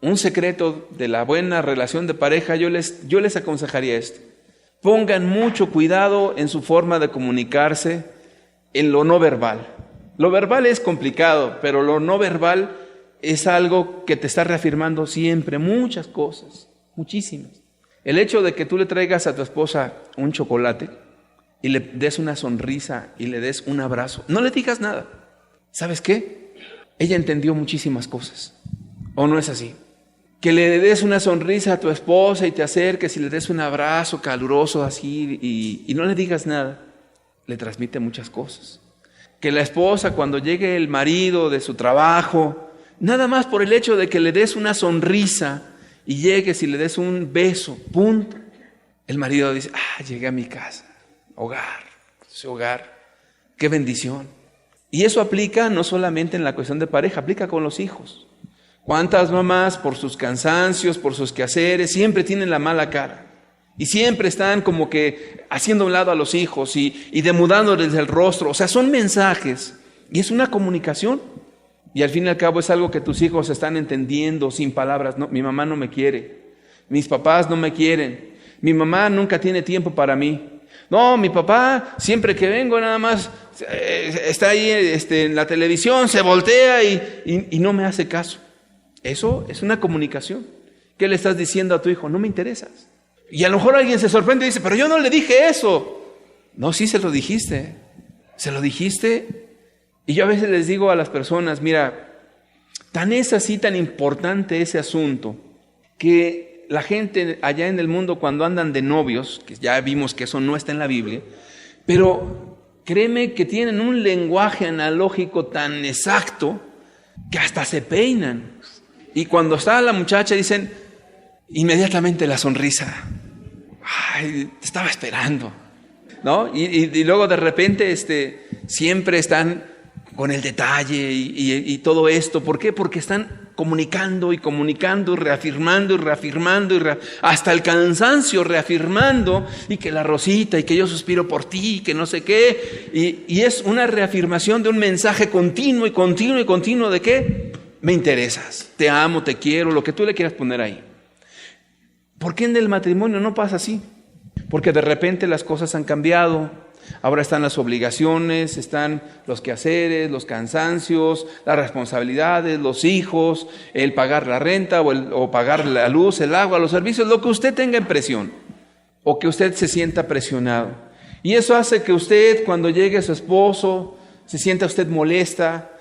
un secreto de la buena relación de pareja, yo les aconsejaría esto: pongan mucho cuidado en su forma de comunicarse en lo no verbal. Lo verbal es complicado, pero lo no verbal es algo que te está reafirmando siempre muchas cosas, muchísimas. El hecho de que tú le traigas a tu esposa un chocolate y le des una sonrisa y le des un abrazo, no le digas nada. ¿Sabes qué? Ella entendió muchísimas cosas. ¿O no es así? Que le des una sonrisa a tu esposa y te acerques y le des un abrazo caluroso así y no le digas nada, le transmite muchas cosas. Que la esposa, cuando llegue el marido de su trabajo, nada más por el hecho de que le des una sonrisa y llegues y le des un beso, punto, el marido dice: llegué a mi casa, hogar, ese hogar, qué bendición. Y eso aplica no solamente en la cuestión de pareja, aplica con los hijos. ¿Cuántas mamás, por sus cansancios, por sus quehaceres, siempre tienen la mala cara? Y siempre están como que haciendo a un lado a los hijos y demudándoles el rostro. O sea, son mensajes y es una comunicación. Y al fin y al cabo es algo que tus hijos están entendiendo sin palabras. No, mi mamá no me quiere, mis papás no me quieren, mi mamá nunca tiene tiempo para mí. No, mi papá, siempre que vengo nada más está ahí en la televisión, se voltea y no me hace caso. Eso es una comunicación. ¿Qué le estás diciendo a tu hijo? No me interesas. Y a lo mejor alguien se sorprende y dice: pero yo no le dije eso. No, sí se lo dijiste. Se lo dijiste. Y yo a veces les digo a las personas: mira, tan es así, tan importante ese asunto, que la gente allá en el mundo, cuando andan de novios, que ya vimos que eso no está en la Biblia, pero créeme que tienen un lenguaje analógico tan exacto que hasta se peinan. Y cuando está la muchacha dicen inmediatamente la sonrisa: ay, te estaba esperando, ¿no? Y luego de repente siempre están con el detalle y todo esto. ¿Por qué? Porque están comunicando y comunicando, reafirmando y reafirmando, hasta el cansancio reafirmando, y que la rosita, y que yo suspiro por ti, y que no sé qué. Y es una reafirmación de un mensaje continuo y continuo y continuo. ¿De qué? me interesas, te amo, te quiero, lo que tú le quieras poner ahí. ¿Por qué en el matrimonio no pasa así? Porque de repente las cosas han cambiado. Ahora están las obligaciones, están los quehaceres, los cansancios, las responsabilidades, los hijos, el pagar la renta o pagar la luz, el agua, los servicios, lo que usted tenga en presión o que usted se sienta presionado. Y eso hace que usted, cuando llegue a su esposo, se sienta usted molesta,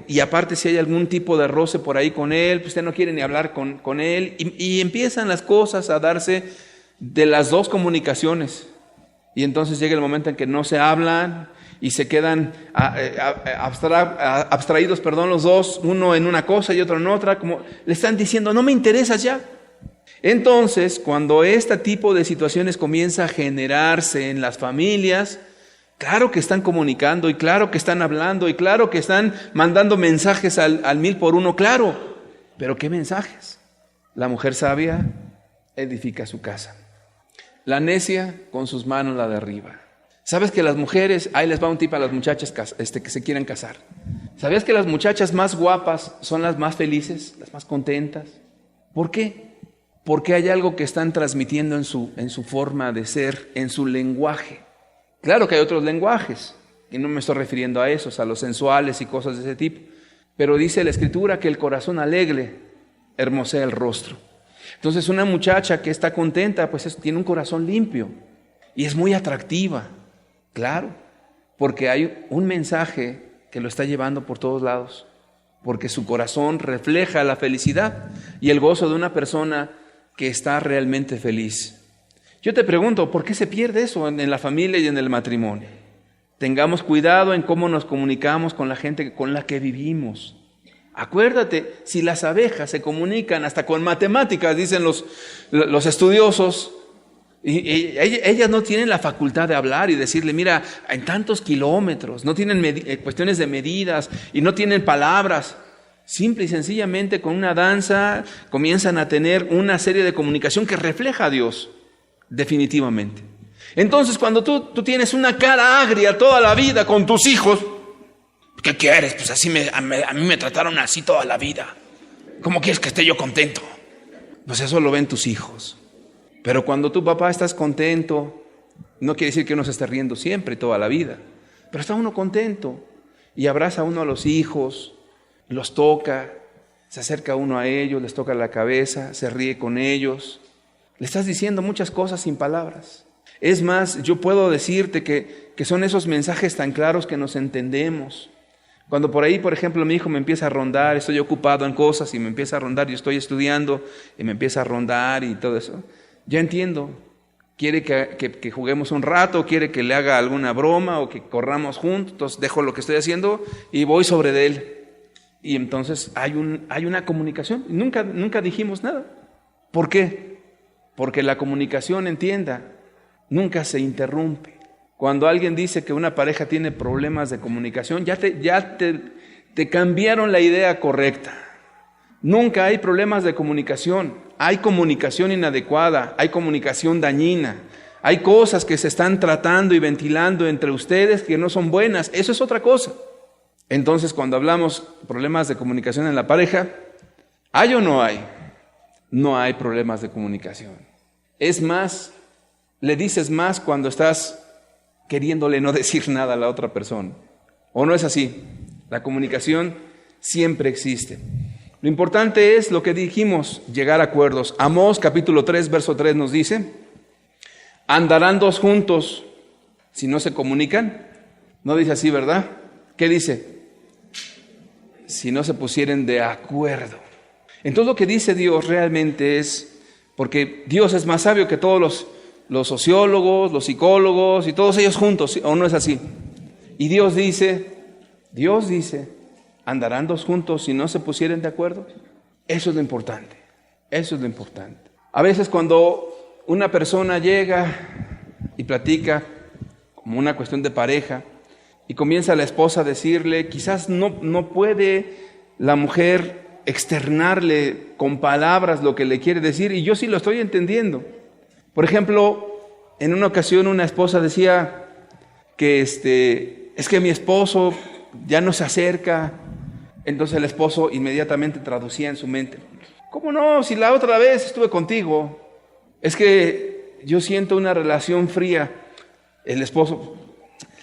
y aparte si hay algún tipo de roce por ahí con él, pues usted no quiere ni hablar con él, y empiezan las cosas a darse de las dos comunicaciones. Y entonces llega el momento en que no se hablan y se quedan abstraídos, los dos, uno en una cosa y otro en otra, como le están diciendo, no me interesas ya. Entonces, cuando este tipo de situaciones comienza a generarse en las familias, claro que están comunicando y claro que están hablando y claro que están mandando mensajes al 1000x1, claro. Pero ¿qué mensajes? La mujer sabia edifica su casa. La necia con sus manos la derriba. ¿Sabes que las mujeres, ahí les va un tip a las muchachas que se quieran casar? ¿Sabías que las muchachas más guapas son las más felices, las más contentas? ¿Por qué? Porque hay algo que están transmitiendo en su forma de ser, en su lenguaje. Claro que hay otros lenguajes, y no me estoy refiriendo a esos, a los sensuales y cosas de ese tipo. Pero dice la Escritura que el corazón alegre hermosea el rostro. Entonces una muchacha que está contenta, pues tiene un corazón limpio y es muy atractiva, claro, porque hay un mensaje que lo está llevando por todos lados, porque su corazón refleja la felicidad y el gozo de una persona que está realmente feliz. Yo te pregunto, ¿por qué se pierde eso en la familia y en el matrimonio? Tengamos cuidado en cómo nos comunicamos con la gente con la que vivimos. Acuérdate, si las abejas se comunican hasta con matemáticas, dicen los estudiosos, y ellas no tienen la facultad de hablar y decirle, mira, en tantos kilómetros, no tienen cuestiones de medidas y no tienen palabras. Simple y sencillamente con una danza comienzan a tener una serie de comunicación que refleja a Dios, definitivamente. Entonces cuando tú tienes una cara agria toda la vida con tus hijos, ¿qué quieres? Pues así a mí me trataron así toda la vida. ¿Cómo quieres que esté yo contento? Pues eso lo ven tus hijos. Pero cuando tu papá estás contento, no quiere decir que uno se esté riendo siempre, toda la vida. Pero está uno contento y abraza uno a los hijos, los toca, se acerca uno a ellos, les toca la cabeza, se ríe con ellos. Le estás diciendo muchas cosas sin palabras. Es más, yo puedo decirte que son esos mensajes tan claros que nos entendemos. Cuando por ahí, por ejemplo, mi hijo me empieza a rondar, estoy ocupado en cosas y me empieza a rondar, yo estoy estudiando y me empieza a rondar y todo eso, ya entiendo. Quiere que juguemos un rato, quiere que le haga alguna broma o que corramos juntos, entonces dejo lo que estoy haciendo y voy sobre de él. Y entonces hay una comunicación. Nunca dijimos nada. ¿Por qué? Porque la comunicación, entienda, nunca se interrumpe. Cuando alguien dice que una pareja tiene problemas de comunicación, ya te cambiaron la idea correcta. Nunca hay problemas de comunicación. Hay comunicación inadecuada, hay comunicación dañina. Hay cosas que se están tratando y ventilando entre ustedes que no son buenas. Eso es otra cosa. Entonces, cuando hablamos de problemas de comunicación en la pareja, ¿hay o no hay? No hay problemas de comunicación. Es más, le dices más cuando estás queriéndole no decir nada a la otra persona. ¿O no es así? La comunicación siempre existe. Lo importante es lo que dijimos, llegar a acuerdos. Amós capítulo 3, verso 3 nos dice, ¿andarán dos juntos si no se comunican? No dice así, ¿verdad? ¿Qué dice? Si no se pusieren de acuerdo. Entonces lo que dice Dios realmente es, porque Dios es más sabio que todos los sociólogos, los psicólogos y todos ellos juntos, ¿o no es así? Y Dios dice, ¿andarán dos juntos si no se pusieren de acuerdo? Eso es lo importante, eso es lo importante. A veces cuando una persona llega y platica como una cuestión de pareja, y comienza la esposa a decirle, quizás no puede la mujer externarle con palabras lo que le quiere decir, y yo sí lo estoy entendiendo. Por ejemplo, en una ocasión una esposa decía que es que mi esposo ya no se acerca, Entonces el esposo inmediatamente traducía en su mente: ¿cómo no? Si la otra vez estuve contigo. Es que yo siento una relación fría. El esposo: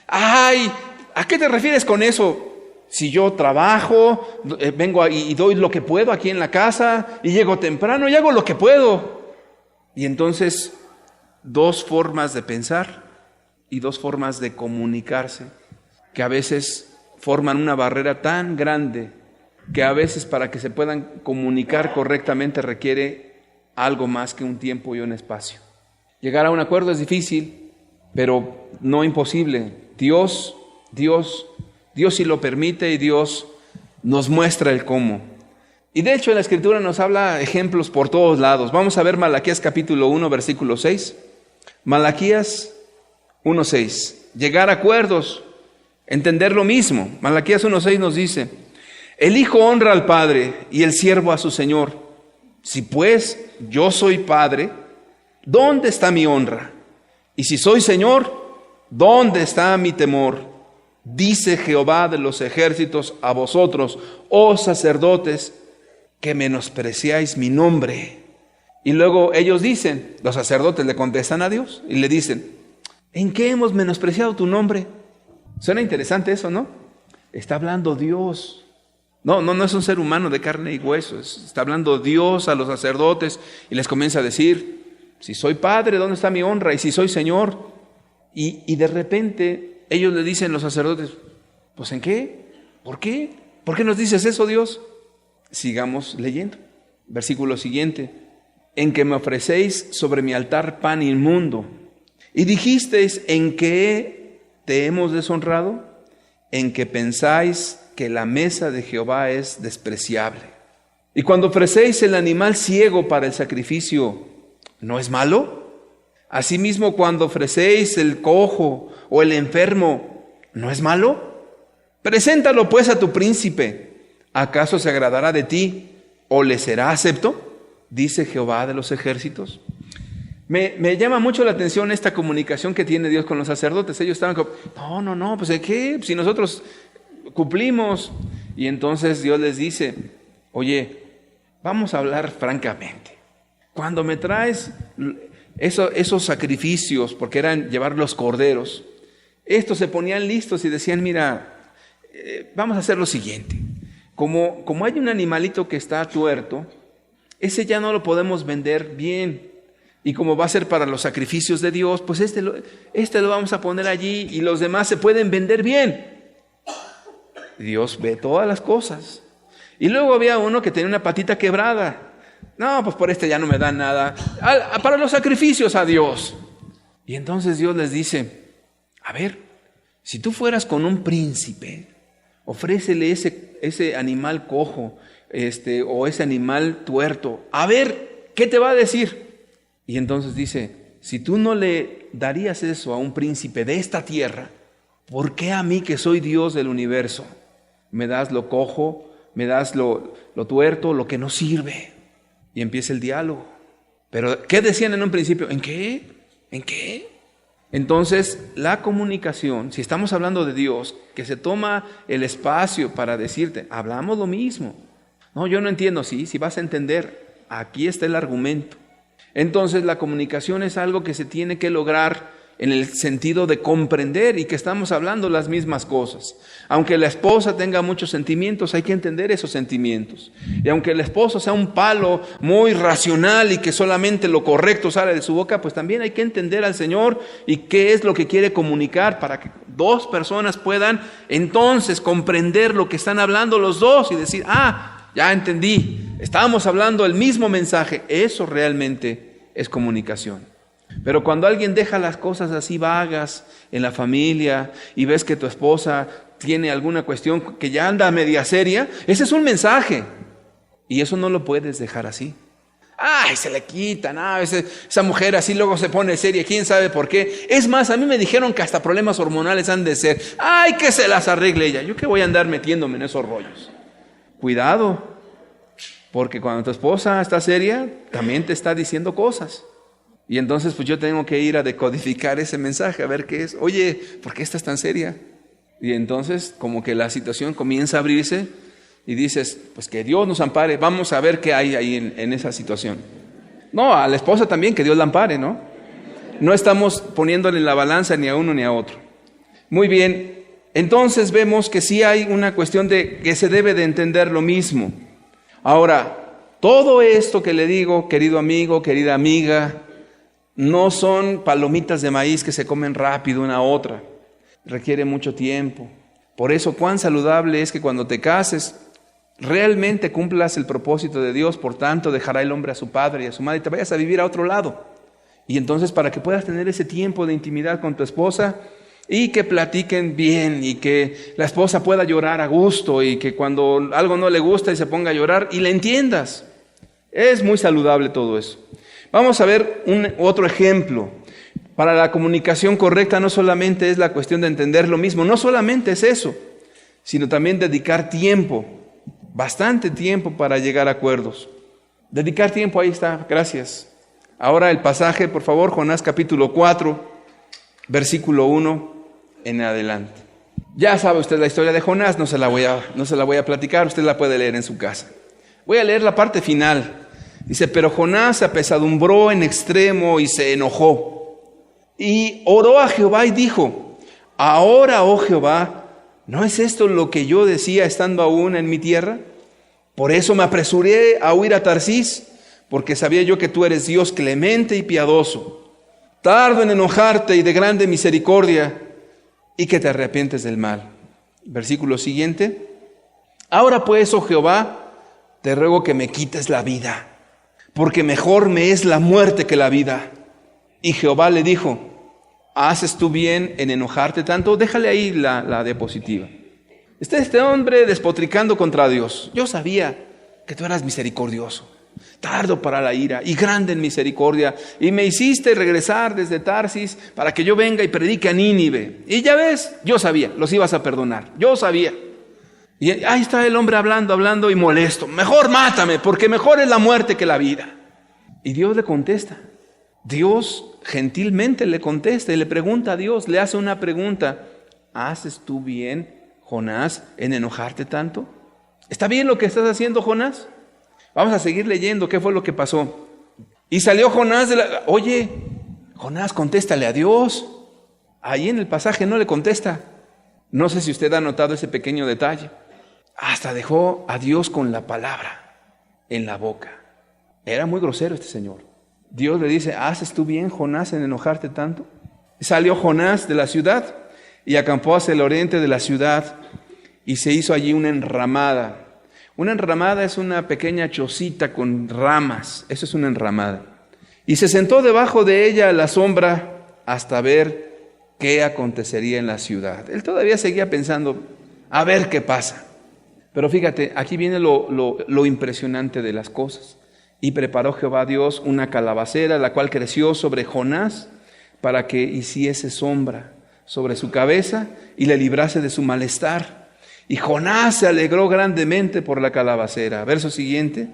ay, ¿a qué te refieres con eso? Si yo trabajo, vengo y doy lo que puedo aquí en la casa, y llego temprano y hago lo que puedo. Y entonces, dos formas de pensar y dos formas de comunicarse, que a veces forman una barrera tan grande, que a veces para que se puedan comunicar correctamente requiere algo más que un tiempo y un espacio. Llegar a un acuerdo es difícil, pero no imposible. Dios sí lo permite, y Dios nos muestra el cómo. Y de hecho en la Escritura nos habla ejemplos por todos lados. Vamos a ver Malaquías capítulo 1, versículo 6. Malaquías 1:6. Llegar a acuerdos, entender lo mismo. Malaquías 1:6 nos dice: el hijo honra al padre y el siervo a su señor. Si pues yo soy padre, ¿dónde está mi honra? Y si soy señor, ¿dónde está mi temor? Dice Jehová de los ejércitos a vosotros, oh sacerdotes, que menospreciáis mi nombre. Y luego ellos dicen, los sacerdotes le contestan a Dios y le dicen: ¿en qué hemos menospreciado tu nombre? Suena interesante eso, ¿no? Está hablando Dios. No es un ser humano de carne y hueso. Está hablando Dios a los sacerdotes y les comienza a decir: si soy padre, ¿dónde está mi honra? Y si soy señor. Y de repente ellos le dicen, los sacerdotes: ¿pues en qué? ¿Por qué? ¿Por qué nos dices eso, Dios? Sigamos leyendo. Versículo siguiente: en que me ofrecéis sobre mi altar pan inmundo. Y dijisteis: ¿en qué te hemos deshonrado? En que pensáis que la mesa de Jehová es despreciable. Y cuando ofrecéis el animal ciego para el sacrificio, ¿no es malo? Asimismo, cuando ofrecéis el cojo o el enfermo, ¿no es malo? Preséntalo pues a tu príncipe. ¿Acaso se agradará de ti o le será acepto? Dice Jehová de los ejércitos. Me llama mucho la atención esta comunicación que tiene Dios con los sacerdotes. Ellos estaban como: no, pues ¿de qué? Si nosotros cumplimos. Y entonces Dios les dice: oye, vamos a hablar francamente. Cuando me traes esos sacrificios, porque eran llevar los corderos, estos se ponían listos y decían: mira, vamos a hacer lo siguiente. Como hay un animalito que está tuerto, ese ya no lo podemos vender bien. Y como va a ser para los sacrificios de Dios, pues este lo vamos a poner allí y los demás se pueden vender bien. Dios ve todas las cosas. Y luego había uno que tenía una patita quebrada. No, pues por este ya no me dan nada. Para los sacrificios a Dios. Y entonces Dios les dice: a ver, si tú fueras con un príncipe, ofrécele ese animal cojo, o ese animal tuerto. A ver, ¿qué te va a decir? Y entonces dice: si tú no le darías eso a un príncipe de esta tierra, ¿por qué a mí, que soy Dios del universo, me das lo cojo, me das lo tuerto, lo que no sirve? Y empieza el diálogo. Pero ¿qué decían en un principio? ¿En qué? ¿En qué? Entonces, la comunicación, si estamos hablando de Dios, que se toma el espacio para decirte: hablamos lo mismo. No, yo no entiendo. Sí, si vas a entender, aquí está el argumento. Entonces, la comunicación es algo que se tiene que lograr en el sentido de comprender y que estamos hablando las mismas cosas. Aunque la esposa tenga muchos sentimientos, hay que entender esos sentimientos. Y aunque el esposo sea un palo muy racional y que solamente lo correcto sale de su boca, pues también hay que entender al Señor y qué es lo que quiere comunicar para que dos personas puedan entonces comprender lo que están hablando los dos y decir: ya entendí, estábamos hablando el mismo mensaje. Eso realmente es comunicación. Pero cuando alguien deja las cosas así vagas en la familia y ves que tu esposa tiene alguna cuestión que ya anda media seria, ese es un mensaje. Y eso no lo puedes dejar así. Se le quitan. Esa mujer así luego se pone seria, quién sabe por qué. Es más, a mí me dijeron que hasta problemas hormonales han de ser. Que se las arregle ella. ¿Yo qué voy a andar metiéndome en esos rollos? Cuidado, porque cuando tu esposa está seria, también te está diciendo cosas. Y entonces pues yo tengo que ir a decodificar ese mensaje, a ver qué es. Oye, ¿por qué estás tan seria? Y entonces como que la situación comienza a abrirse y dices, pues que Dios nos ampare, vamos a ver qué hay ahí en esa situación. No, a la esposa también, que Dios la ampare, ¿no? No estamos poniéndole en la balanza ni a uno ni a otro. Muy bien, entonces vemos que sí hay una cuestión de que se debe de entender lo mismo. Ahora, todo esto que le digo, querido amigo, querida amiga, no son palomitas de maíz que se comen rápido una a otra. Requiere mucho tiempo. Por eso, cuán saludable es que cuando te cases, realmente cumplas el propósito de Dios. Por tanto, dejará el hombre a su padre y a su madre y te vayas a vivir a otro lado. Y entonces, para que puedas tener ese tiempo de intimidad con tu esposa y que platiquen bien y que la esposa pueda llorar a gusto y que cuando algo no le gusta y se ponga a llorar y le entiendas. Es muy saludable todo eso. Vamos a ver otro ejemplo. Para la comunicación correcta no solamente es la cuestión de entender lo mismo, no solamente es eso, sino también dedicar tiempo, bastante tiempo para llegar a acuerdos. Dedicar tiempo, ahí está, gracias. Ahora el pasaje, por favor, Jonás capítulo 4, versículo 1 en adelante. Ya sabe usted la historia de Jonás, no se la voy a platicar, usted la puede leer en su casa. Voy a leer la parte final. Dice, pero Jonás se apesadumbró en extremo y se enojó. Y oró a Jehová y dijo, ahora, oh Jehová, ¿no es esto lo que yo decía estando aún en mi tierra? Por eso me apresuré a huir a Tarsís, porque sabía yo que tú eres Dios clemente y piadoso, tardo en enojarte y de grande misericordia, y que te arrepientes del mal. Versículo siguiente. Ahora pues, oh Jehová, te ruego que me quites la vida, porque mejor me es la muerte que la vida. Y Jehová le dijo, ¿haces tú bien en enojarte tanto? Déjale ahí la diapositiva. Está este hombre despotricando contra Dios. Yo sabía que tú eras misericordioso, tardo para la ira y grande en misericordia, y me hiciste regresar desde Tarsis para que yo venga y predique a Nínive. Y ya ves, yo sabía, los ibas a perdonar, yo sabía. Y ahí está el hombre hablando y molesto. Mejor mátame, porque mejor es la muerte que la vida. Y Dios le contesta. Dios gentilmente le contesta y le pregunta a Dios, le hace una pregunta. ¿Haces tú bien, Jonás, en enojarte tanto? ¿Está bien lo que estás haciendo, Jonás? Vamos a seguir leyendo qué fue lo que pasó. Y salió Jonás Oye, Jonás, contéstale a Dios. Ahí en el pasaje no le contesta. No sé si usted ha notado ese pequeño detalle. Hasta dejó a Dios con la palabra en la boca. Era muy grosero este señor. Dios le dice, ¿haces tú bien, Jonás, en enojarte tanto? Salió Jonás de la ciudad y acampó hacia el oriente de la ciudad y se hizo allí una enramada. Una enramada es una pequeña chocita con ramas. Eso es una enramada. Y se sentó debajo de ella a la sombra hasta ver qué acontecería en la ciudad. Él todavía seguía pensando, a ver qué pasa. Pero fíjate, aquí viene lo impresionante de las cosas. Y preparó Jehová Dios una calabacera, la cual creció sobre Jonás, para que hiciese sombra sobre su cabeza y le librase de su malestar. Y Jonás se alegró grandemente por la calabacera. Verso siguiente.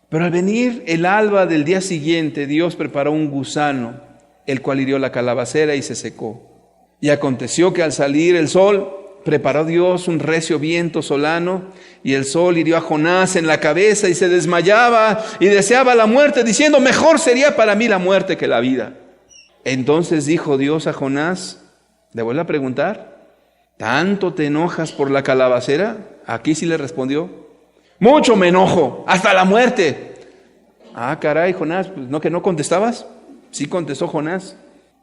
Pero al venir el alba del día siguiente, Dios preparó un gusano, el cual hirió la calabacera y se secó. Y aconteció que al salir el sol, preparó Dios un recio viento solano, y el sol hirió a Jonás en la cabeza y se desmayaba y deseaba la muerte, diciendo, mejor sería para mí la muerte que la vida. Entonces dijo Dios a Jonás, le vuelvo a preguntar, ¿tanto te enojas por la calabacera? Aquí sí le respondió, mucho me enojo, hasta la muerte. Ah, caray, Jonás, pues no que no contestabas. Sí contestó Jonás.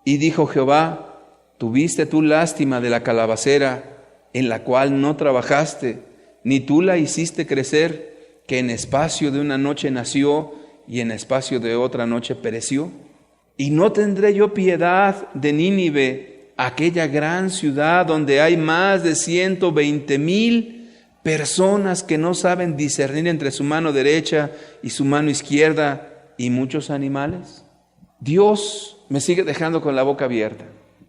Y dijo Jehová, ¿tuviste tú lástima de la calabacera en la cual no trabajaste, ni tú la hiciste crecer, que en espacio de una noche nació y en espacio de otra noche pereció? ¿Y no tendré yo piedad de Nínive, aquella gran ciudad donde hay más de 120,000 personas que no saben discernir entre su mano derecha y su mano izquierda y muchos animales? Dios me sigue dejando con la boca abierta.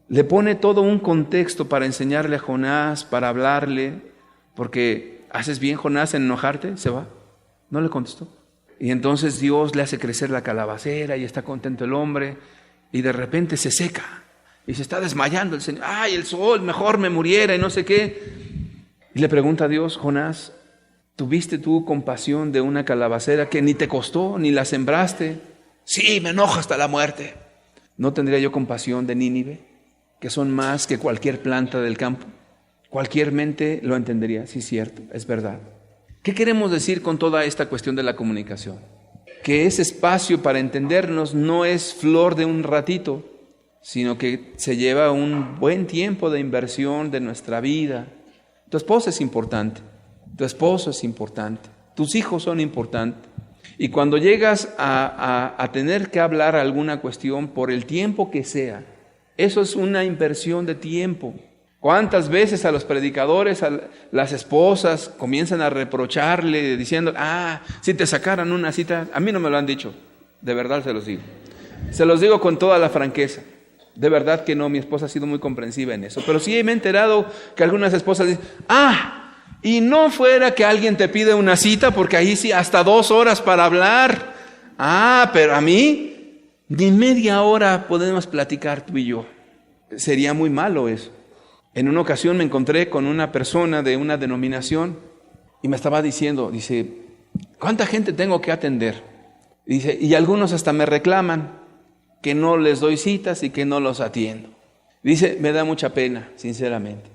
Le pone todo un contexto para enseñarle a Jonás, para hablarle, porque ¿haces bien, Jonás, en enojarte? Se va. No le contestó. Y entonces Dios le hace crecer la calabacera y está contento el hombre y de repente se seca y se está desmayando el Señor. ¡Ay, el sol! Mejor me muriera y no sé qué. Y le pregunta a Dios, Jonás, ¿Tuviste tú compasión de una calabacera que ni te costó, ni la sembraste? Sí, me enojo hasta la muerte. ¿No tendría yo compasión de Nínive, que son más que cualquier planta del campo? Cualquier mente lo entendería. Sí, cierto, es verdad. ¿Qué queremos decir con toda esta cuestión de la comunicación? Que ese espacio para entendernos no es flor de un ratito, sino que se lleva un buen tiempo de inversión de nuestra vida. Tu esposa es importante, tu esposo es importante, tus hijos son importantes. Y cuando llegas a tener que hablar alguna cuestión por el tiempo que sea, eso es una inversión de tiempo. ¿Cuántas veces a los predicadores, a las esposas comienzan a reprocharle diciendo, si te sacaran una cita? A mí no me lo han dicho, de verdad se los digo. Se los digo con toda la franqueza. De verdad que no, mi esposa ha sido muy comprensiva en eso. Pero sí me he enterado que algunas esposas dicen, y no fuera que alguien te pide una cita, porque ahí sí, hasta 2 horas para hablar. Pero a mí, ni media hora podemos platicar tú y yo. Sería muy malo eso. En una ocasión me encontré con una persona de una denominación y me estaba diciendo, dice, ¿cuánta gente tengo que atender? Dice, y algunos hasta me reclaman que no les doy citas y que no los atiendo. Dice, me da mucha pena, sinceramente,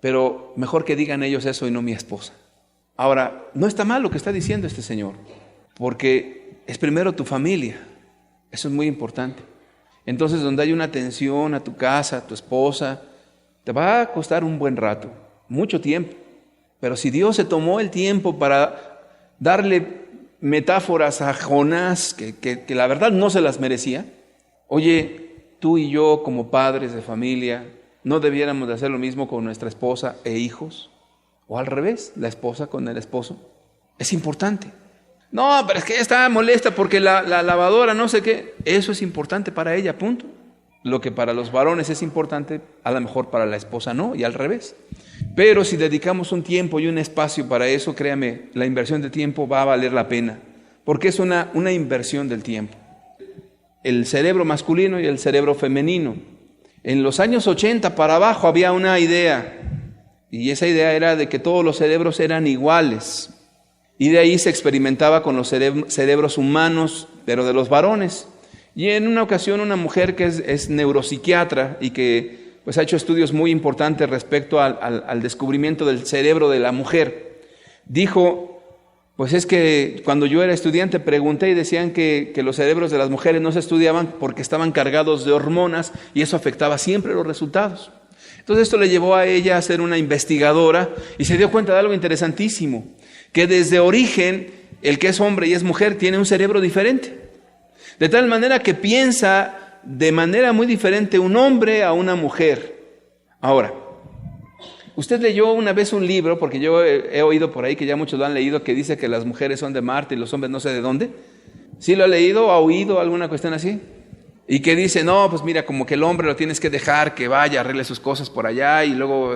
pero mejor que digan ellos eso y no mi esposa. Ahora, no está mal lo que está diciendo este señor, porque es primero tu familia, eso es muy importante. Entonces, donde hay una atención a tu casa, a tu esposa, te va a costar un buen rato, mucho tiempo. Pero si Dios se tomó el tiempo para darle metáforas a Jonás, que la verdad no se las merecía, oye, tú y yo como padres de familia, ¿no debiéramos de hacer lo mismo con nuestra esposa e hijos? O al revés, la esposa con el esposo. Es importante. No, pero es que ella está molesta porque la lavadora no sé qué. Eso es importante para ella, punto. Lo que para los varones es importante, a lo mejor para la esposa no, y al revés. Pero si dedicamos un tiempo y un espacio para eso, créame, la inversión de tiempo va a valer la pena, porque es una inversión del tiempo. El cerebro masculino y el cerebro femenino. En los años 80 para abajo había una idea, y esa idea era de que todos los cerebros eran iguales, y de ahí se experimentaba con los cerebros humanos, pero de los varones. Y en una ocasión una mujer que es neuropsiquiatra y que pues ha hecho estudios muy importantes respecto al descubrimiento del cerebro de la mujer, dijo, pues es que cuando yo era estudiante pregunté y decían que los cerebros de las mujeres no se estudiaban porque estaban cargados de hormonas y eso afectaba siempre los resultados. Entonces esto le llevó a ella a ser una investigadora y se dio cuenta de algo interesantísimo, que desde origen el que es hombre y es mujer tiene un cerebro diferente. De tal manera que piensa de manera muy diferente un hombre a una mujer. Ahora, usted leyó una vez un libro, porque yo he oído por ahí que ya muchos lo han leído, que dice que las mujeres son de Marte y los hombres no sé de dónde. ¿Sí lo ha leído o ha oído alguna cuestión así? Y que dice, no, pues mira, como que el hombre lo tienes que dejar que vaya, arregle sus cosas por allá y luego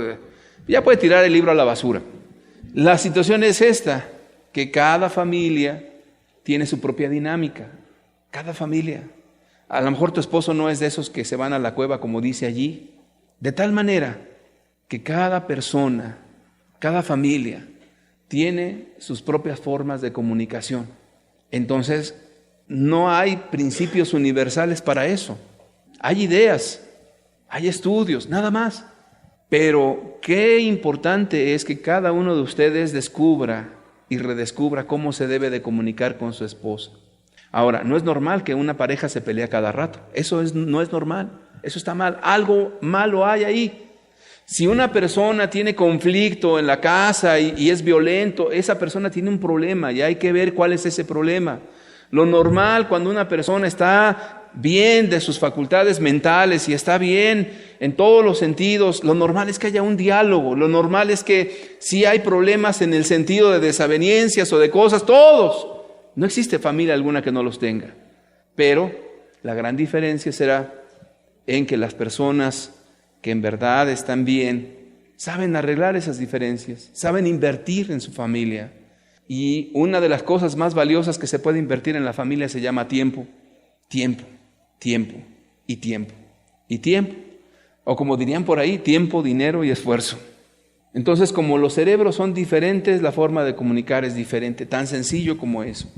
ya puede tirar el libro a la basura. La situación es esta, que cada familia tiene su propia dinámica. Cada familia. A lo mejor tu esposo no es de esos que se van a la cueva como dice allí. De tal manera que cada persona, cada familia tiene sus propias formas de comunicación. Entonces, no hay principios universales para eso. Hay ideas, hay estudios, nada más. Pero qué importante es que cada uno de ustedes descubra y redescubra cómo se debe de comunicar con su esposa. Ahora, no es normal que una pareja se pelee cada rato. Eso no es normal. Eso está mal. Algo malo hay ahí. Si una persona tiene conflicto en la casa y es violento, esa persona tiene un problema y hay que ver cuál es ese problema. Lo normal cuando una persona está bien de sus facultades mentales y está bien en todos los sentidos, lo normal es que haya un diálogo. Lo normal es que si hay problemas en el sentido de desavenencias o de cosas, todos. No existe familia alguna que no los tenga, pero la gran diferencia será en que las personas que en verdad están bien saben arreglar esas diferencias, saben invertir en su familia. Y una de las cosas más valiosas que se puede invertir en la familia se llama tiempo, tiempo, tiempo y tiempo y tiempo. O como dirían por ahí, tiempo, dinero y esfuerzo. Entonces, como los cerebros son diferentes, la forma de comunicar es diferente, tan sencillo como eso.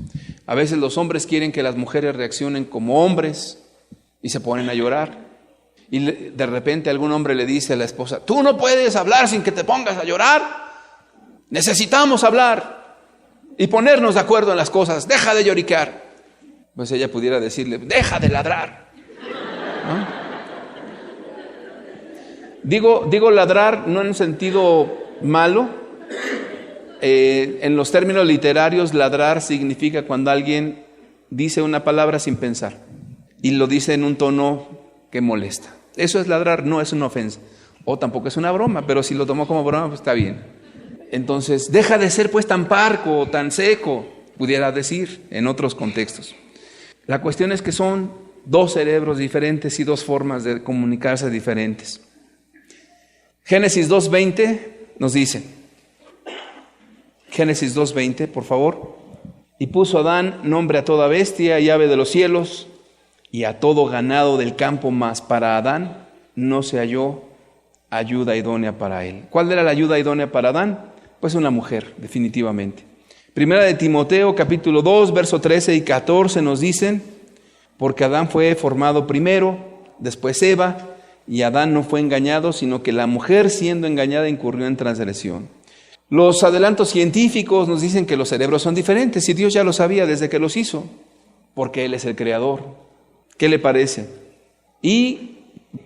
A veces los hombres quieren que las mujeres reaccionen como hombres y se ponen a llorar. Y de repente algún hombre le dice a la esposa: tú no puedes hablar sin que te pongas a llorar. Necesitamos hablar y ponernos de acuerdo en las cosas. Deja de lloriquear. Pues ella pudiera decirle: deja de ladrar. ¿No? Digo ladrar no en un sentido malo. En los términos literarios, ladrar significa cuando alguien dice una palabra sin pensar y lo dice en un tono que molesta. Eso es ladrar, no es una ofensa. O tampoco es una broma, pero si lo tomó como broma, pues está bien. Entonces, deja de ser pues tan parco, tan seco, pudiera decir en otros contextos. La cuestión es que son dos cerebros diferentes y dos formas de comunicarse diferentes. Génesis 2:20 nos dice, Génesis 2:20, por favor. Y puso Adán nombre a toda bestia y ave de los cielos y a todo ganado del campo, mas para Adán no se halló ayuda idónea para él. ¿Cuál era la ayuda idónea para Adán? Pues una mujer, definitivamente. Primera de Timoteo, capítulo 2, verso 13 y 14 nos dicen: porque Adán fue formado primero, después Eva, y Adán no fue engañado, sino que la mujer, siendo engañada, incurrió en transgresión. Los adelantos científicos nos dicen que los cerebros son diferentes, y Dios ya lo sabía desde que los hizo, porque Él es el creador. ¿Qué le parece? Y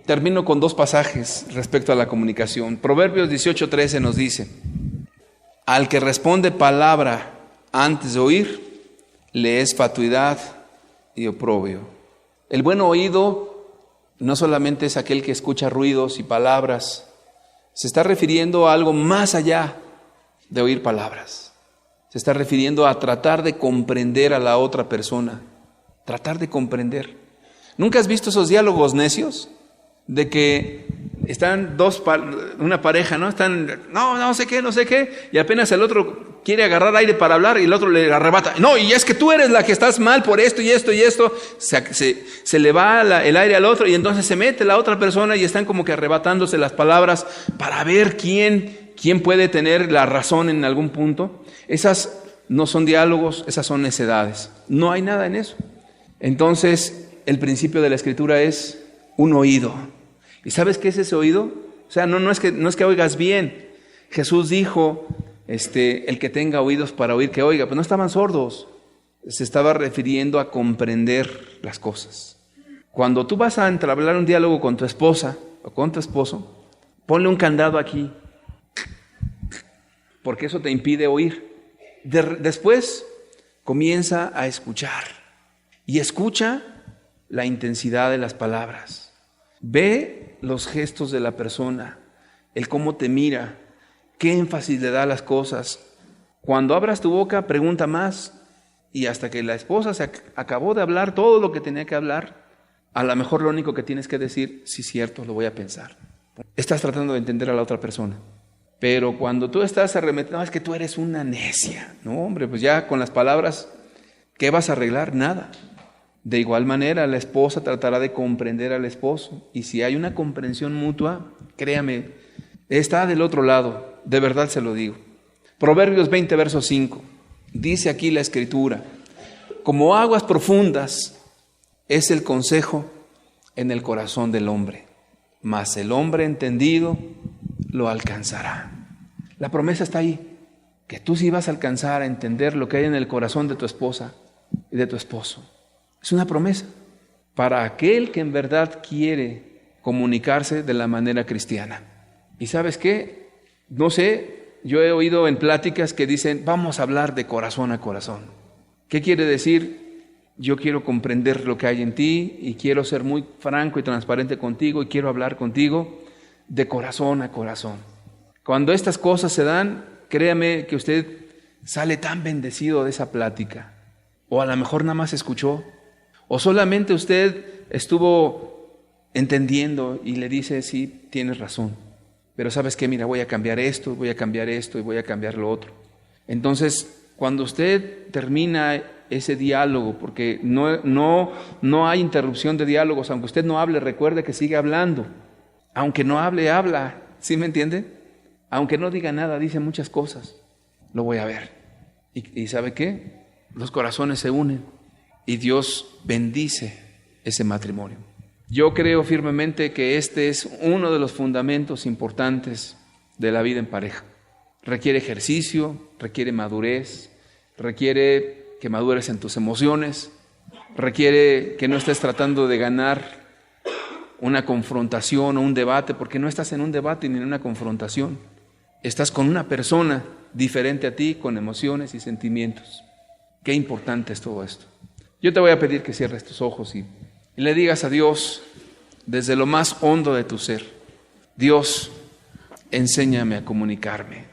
termino con dos pasajes respecto a la comunicación. Proverbios 18:13 nos dice: al que responde palabra antes de oír, le es fatuidad y oprobio. El buen oído no solamente es aquel que escucha ruidos y palabras, se está refiriendo a algo más allá de oír palabras. Se está refiriendo a tratar de comprender a la otra persona, tratar de comprender. ¿Nunca has visto esos diálogos necios? De que están una pareja, ¿no? No sé qué, y apenas el otro quiere agarrar aire para hablar y el otro le arrebata. No, y es que tú eres la que estás mal por esto y esto y esto. Se le va el aire al otro y entonces se mete la otra persona y están como que arrebatándose las palabras para ver quién puede tener la razón en algún punto. Esas no son diálogos, esas son necedades. No hay nada en eso. Entonces, el principio de la Escritura es un oído. ¿Y sabes qué es ese oído? O sea, no es que oigas bien. Jesús dijo, el que tenga oídos para oír, que oiga. Pues no estaban sordos. Se estaba refiriendo a comprender las cosas. Cuando tú vas a entablar un diálogo con tu esposa o con tu esposo, ponle un candado aquí, porque eso te impide oír. Después comienza a escuchar y escucha la intensidad de las palabras. Ve los gestos de la persona, el cómo te mira, qué énfasis le da a las cosas. Cuando abras tu boca, pregunta más, y hasta que la esposa se acabó de hablar todo lo que tenía que hablar, a lo mejor lo único que tienes que decir: sí, cierto, lo voy a pensar. Estás tratando de entender a la otra persona. Pero cuando tú estás arremetiendo, no, es que tú eres una necia. No, hombre, pues ya con las palabras, ¿qué vas a arreglar? Nada. De igual manera, la esposa tratará de comprender al esposo. Y si hay una comprensión mutua, créame, está del otro lado. De verdad se lo digo. Proverbios 20, verso 5. Dice aquí la Escritura: como aguas profundas es el consejo en el corazón del hombre, mas el hombre entendido lo alcanzará. La promesa está ahí, que tú sí vas a alcanzar a entender lo que hay en el corazón de tu esposa y de tu esposo. Es una promesa para aquel que en verdad quiere comunicarse de la manera cristiana. ¿Y sabes qué? No sé, yo he oído en pláticas que dicen: vamos a hablar de corazón a corazón. ¿Qué quiere decir? Yo quiero comprender lo que hay en ti y quiero ser muy franco y transparente contigo y quiero hablar contigo de corazón a corazón. Cuando estas cosas se dan, créame que usted sale tan bendecido de esa plática. O a lo mejor nada más escuchó, o solamente usted estuvo entendiendo y le dice: sí, tienes razón, pero ¿sabes qué? Mira, voy a cambiar esto, voy a cambiar esto y voy a cambiar lo otro. Entonces, cuando usted termina ese diálogo, porque no hay interrupción de diálogos, aunque usted no hable, recuerde que sigue hablando. Aunque no hable, habla. ¿Sí me entiende? Aunque no diga nada, dice muchas cosas. Lo voy a ver. ¿Y sabe qué? Los corazones se unen y Dios bendice ese matrimonio. Yo creo firmemente que este es uno de los fundamentos importantes de la vida en pareja. Requiere ejercicio, requiere madurez, requiere que madures en tus emociones, requiere que no estés tratando de ganar una confrontación o un debate, porque no estás en un debate ni en una confrontación. Estás con una persona diferente a ti, con emociones y sentimientos. Qué importante es todo esto. Yo te voy a pedir que cierres tus ojos y le digas a Dios desde lo más hondo de tu ser: Dios, enséñame a comunicarme.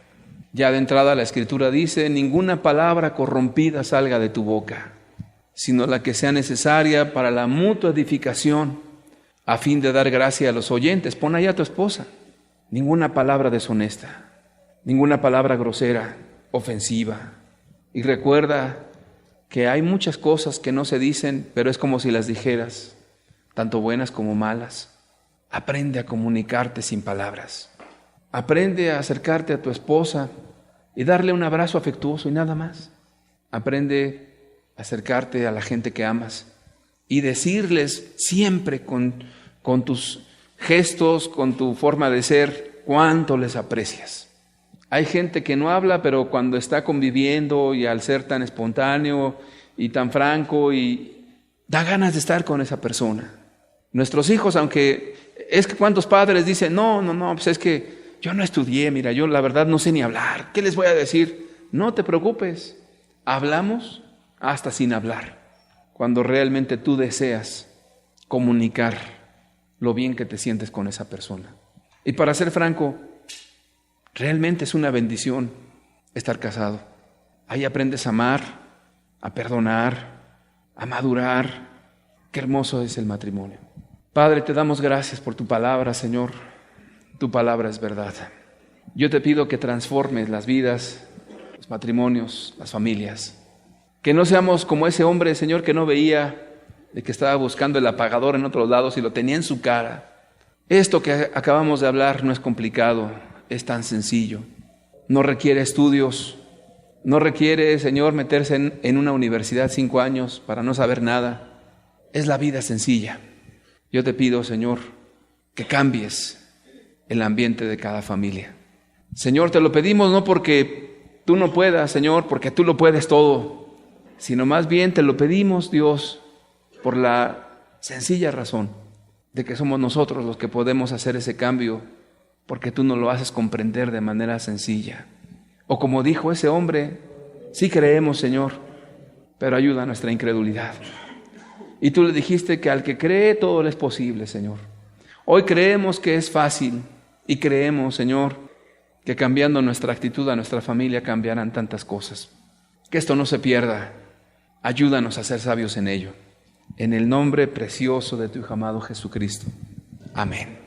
Ya de entrada la Escritura dice: ninguna palabra corrompida salga de tu boca, sino la que sea necesaria para la mutua edificación, a fin de dar gracia a los oyentes. Pon ahí a tu esposa. Ninguna palabra deshonesta, ninguna palabra grosera, ofensiva. Y recuerda que hay muchas cosas que no se dicen, pero es como si las dijeras, tanto buenas como malas. Aprende a comunicarte sin palabras. Aprende a acercarte a tu esposa y darle un abrazo afectuoso y nada más. Aprende a acercarte a la gente que amas y decirles siempre con tus gestos, con tu forma de ser, cuánto les aprecias. Hay gente que no habla, pero cuando está conviviendo y al ser tan espontáneo y tan franco, y da ganas de estar con esa persona. Nuestros hijos, aunque es que cuántos padres dicen, no, pues es que yo no estudié, mira, yo la verdad no sé ni hablar, ¿qué les voy a decir? No te preocupes, hablamos hasta sin hablar, cuando realmente tú deseas comunicar lo bien que te sientes con esa persona. Y para ser franco, realmente es una bendición estar casado. Ahí aprendes a amar, a perdonar, a madurar. Qué hermoso es el matrimonio. Padre, te damos gracias por tu palabra, Señor. Tu palabra es verdad. Yo te pido que transformes las vidas, los matrimonios, las familias. Que no seamos como ese hombre, Señor, que no veía, de que estaba buscando el apagador en otros lados y lo tenía en su cara. Esto que acabamos de hablar no es complicado, es tan sencillo. No requiere estudios, no requiere, Señor, meterse en una universidad 5 años para no saber nada. Es la vida sencilla. Yo te pido, Señor, que cambies el ambiente de cada familia. Señor, te lo pedimos no porque tú no puedas, Señor, porque tú lo puedes todo, sino más bien te lo pedimos, Dios, por la sencilla razón de que somos nosotros los que podemos hacer ese cambio, porque tú nos lo haces comprender de manera sencilla. O como dijo ese hombre, sí creemos, Señor, pero ayuda a nuestra incredulidad. Y tú le dijiste que al que cree todo le es posible, Señor. Hoy creemos que es fácil y creemos, Señor, que cambiando nuestra actitud a nuestra familia cambiarán tantas cosas. Que esto no se pierda. Ayúdanos a ser sabios en ello. En el nombre precioso de tu Hijo amado Jesucristo. Amén.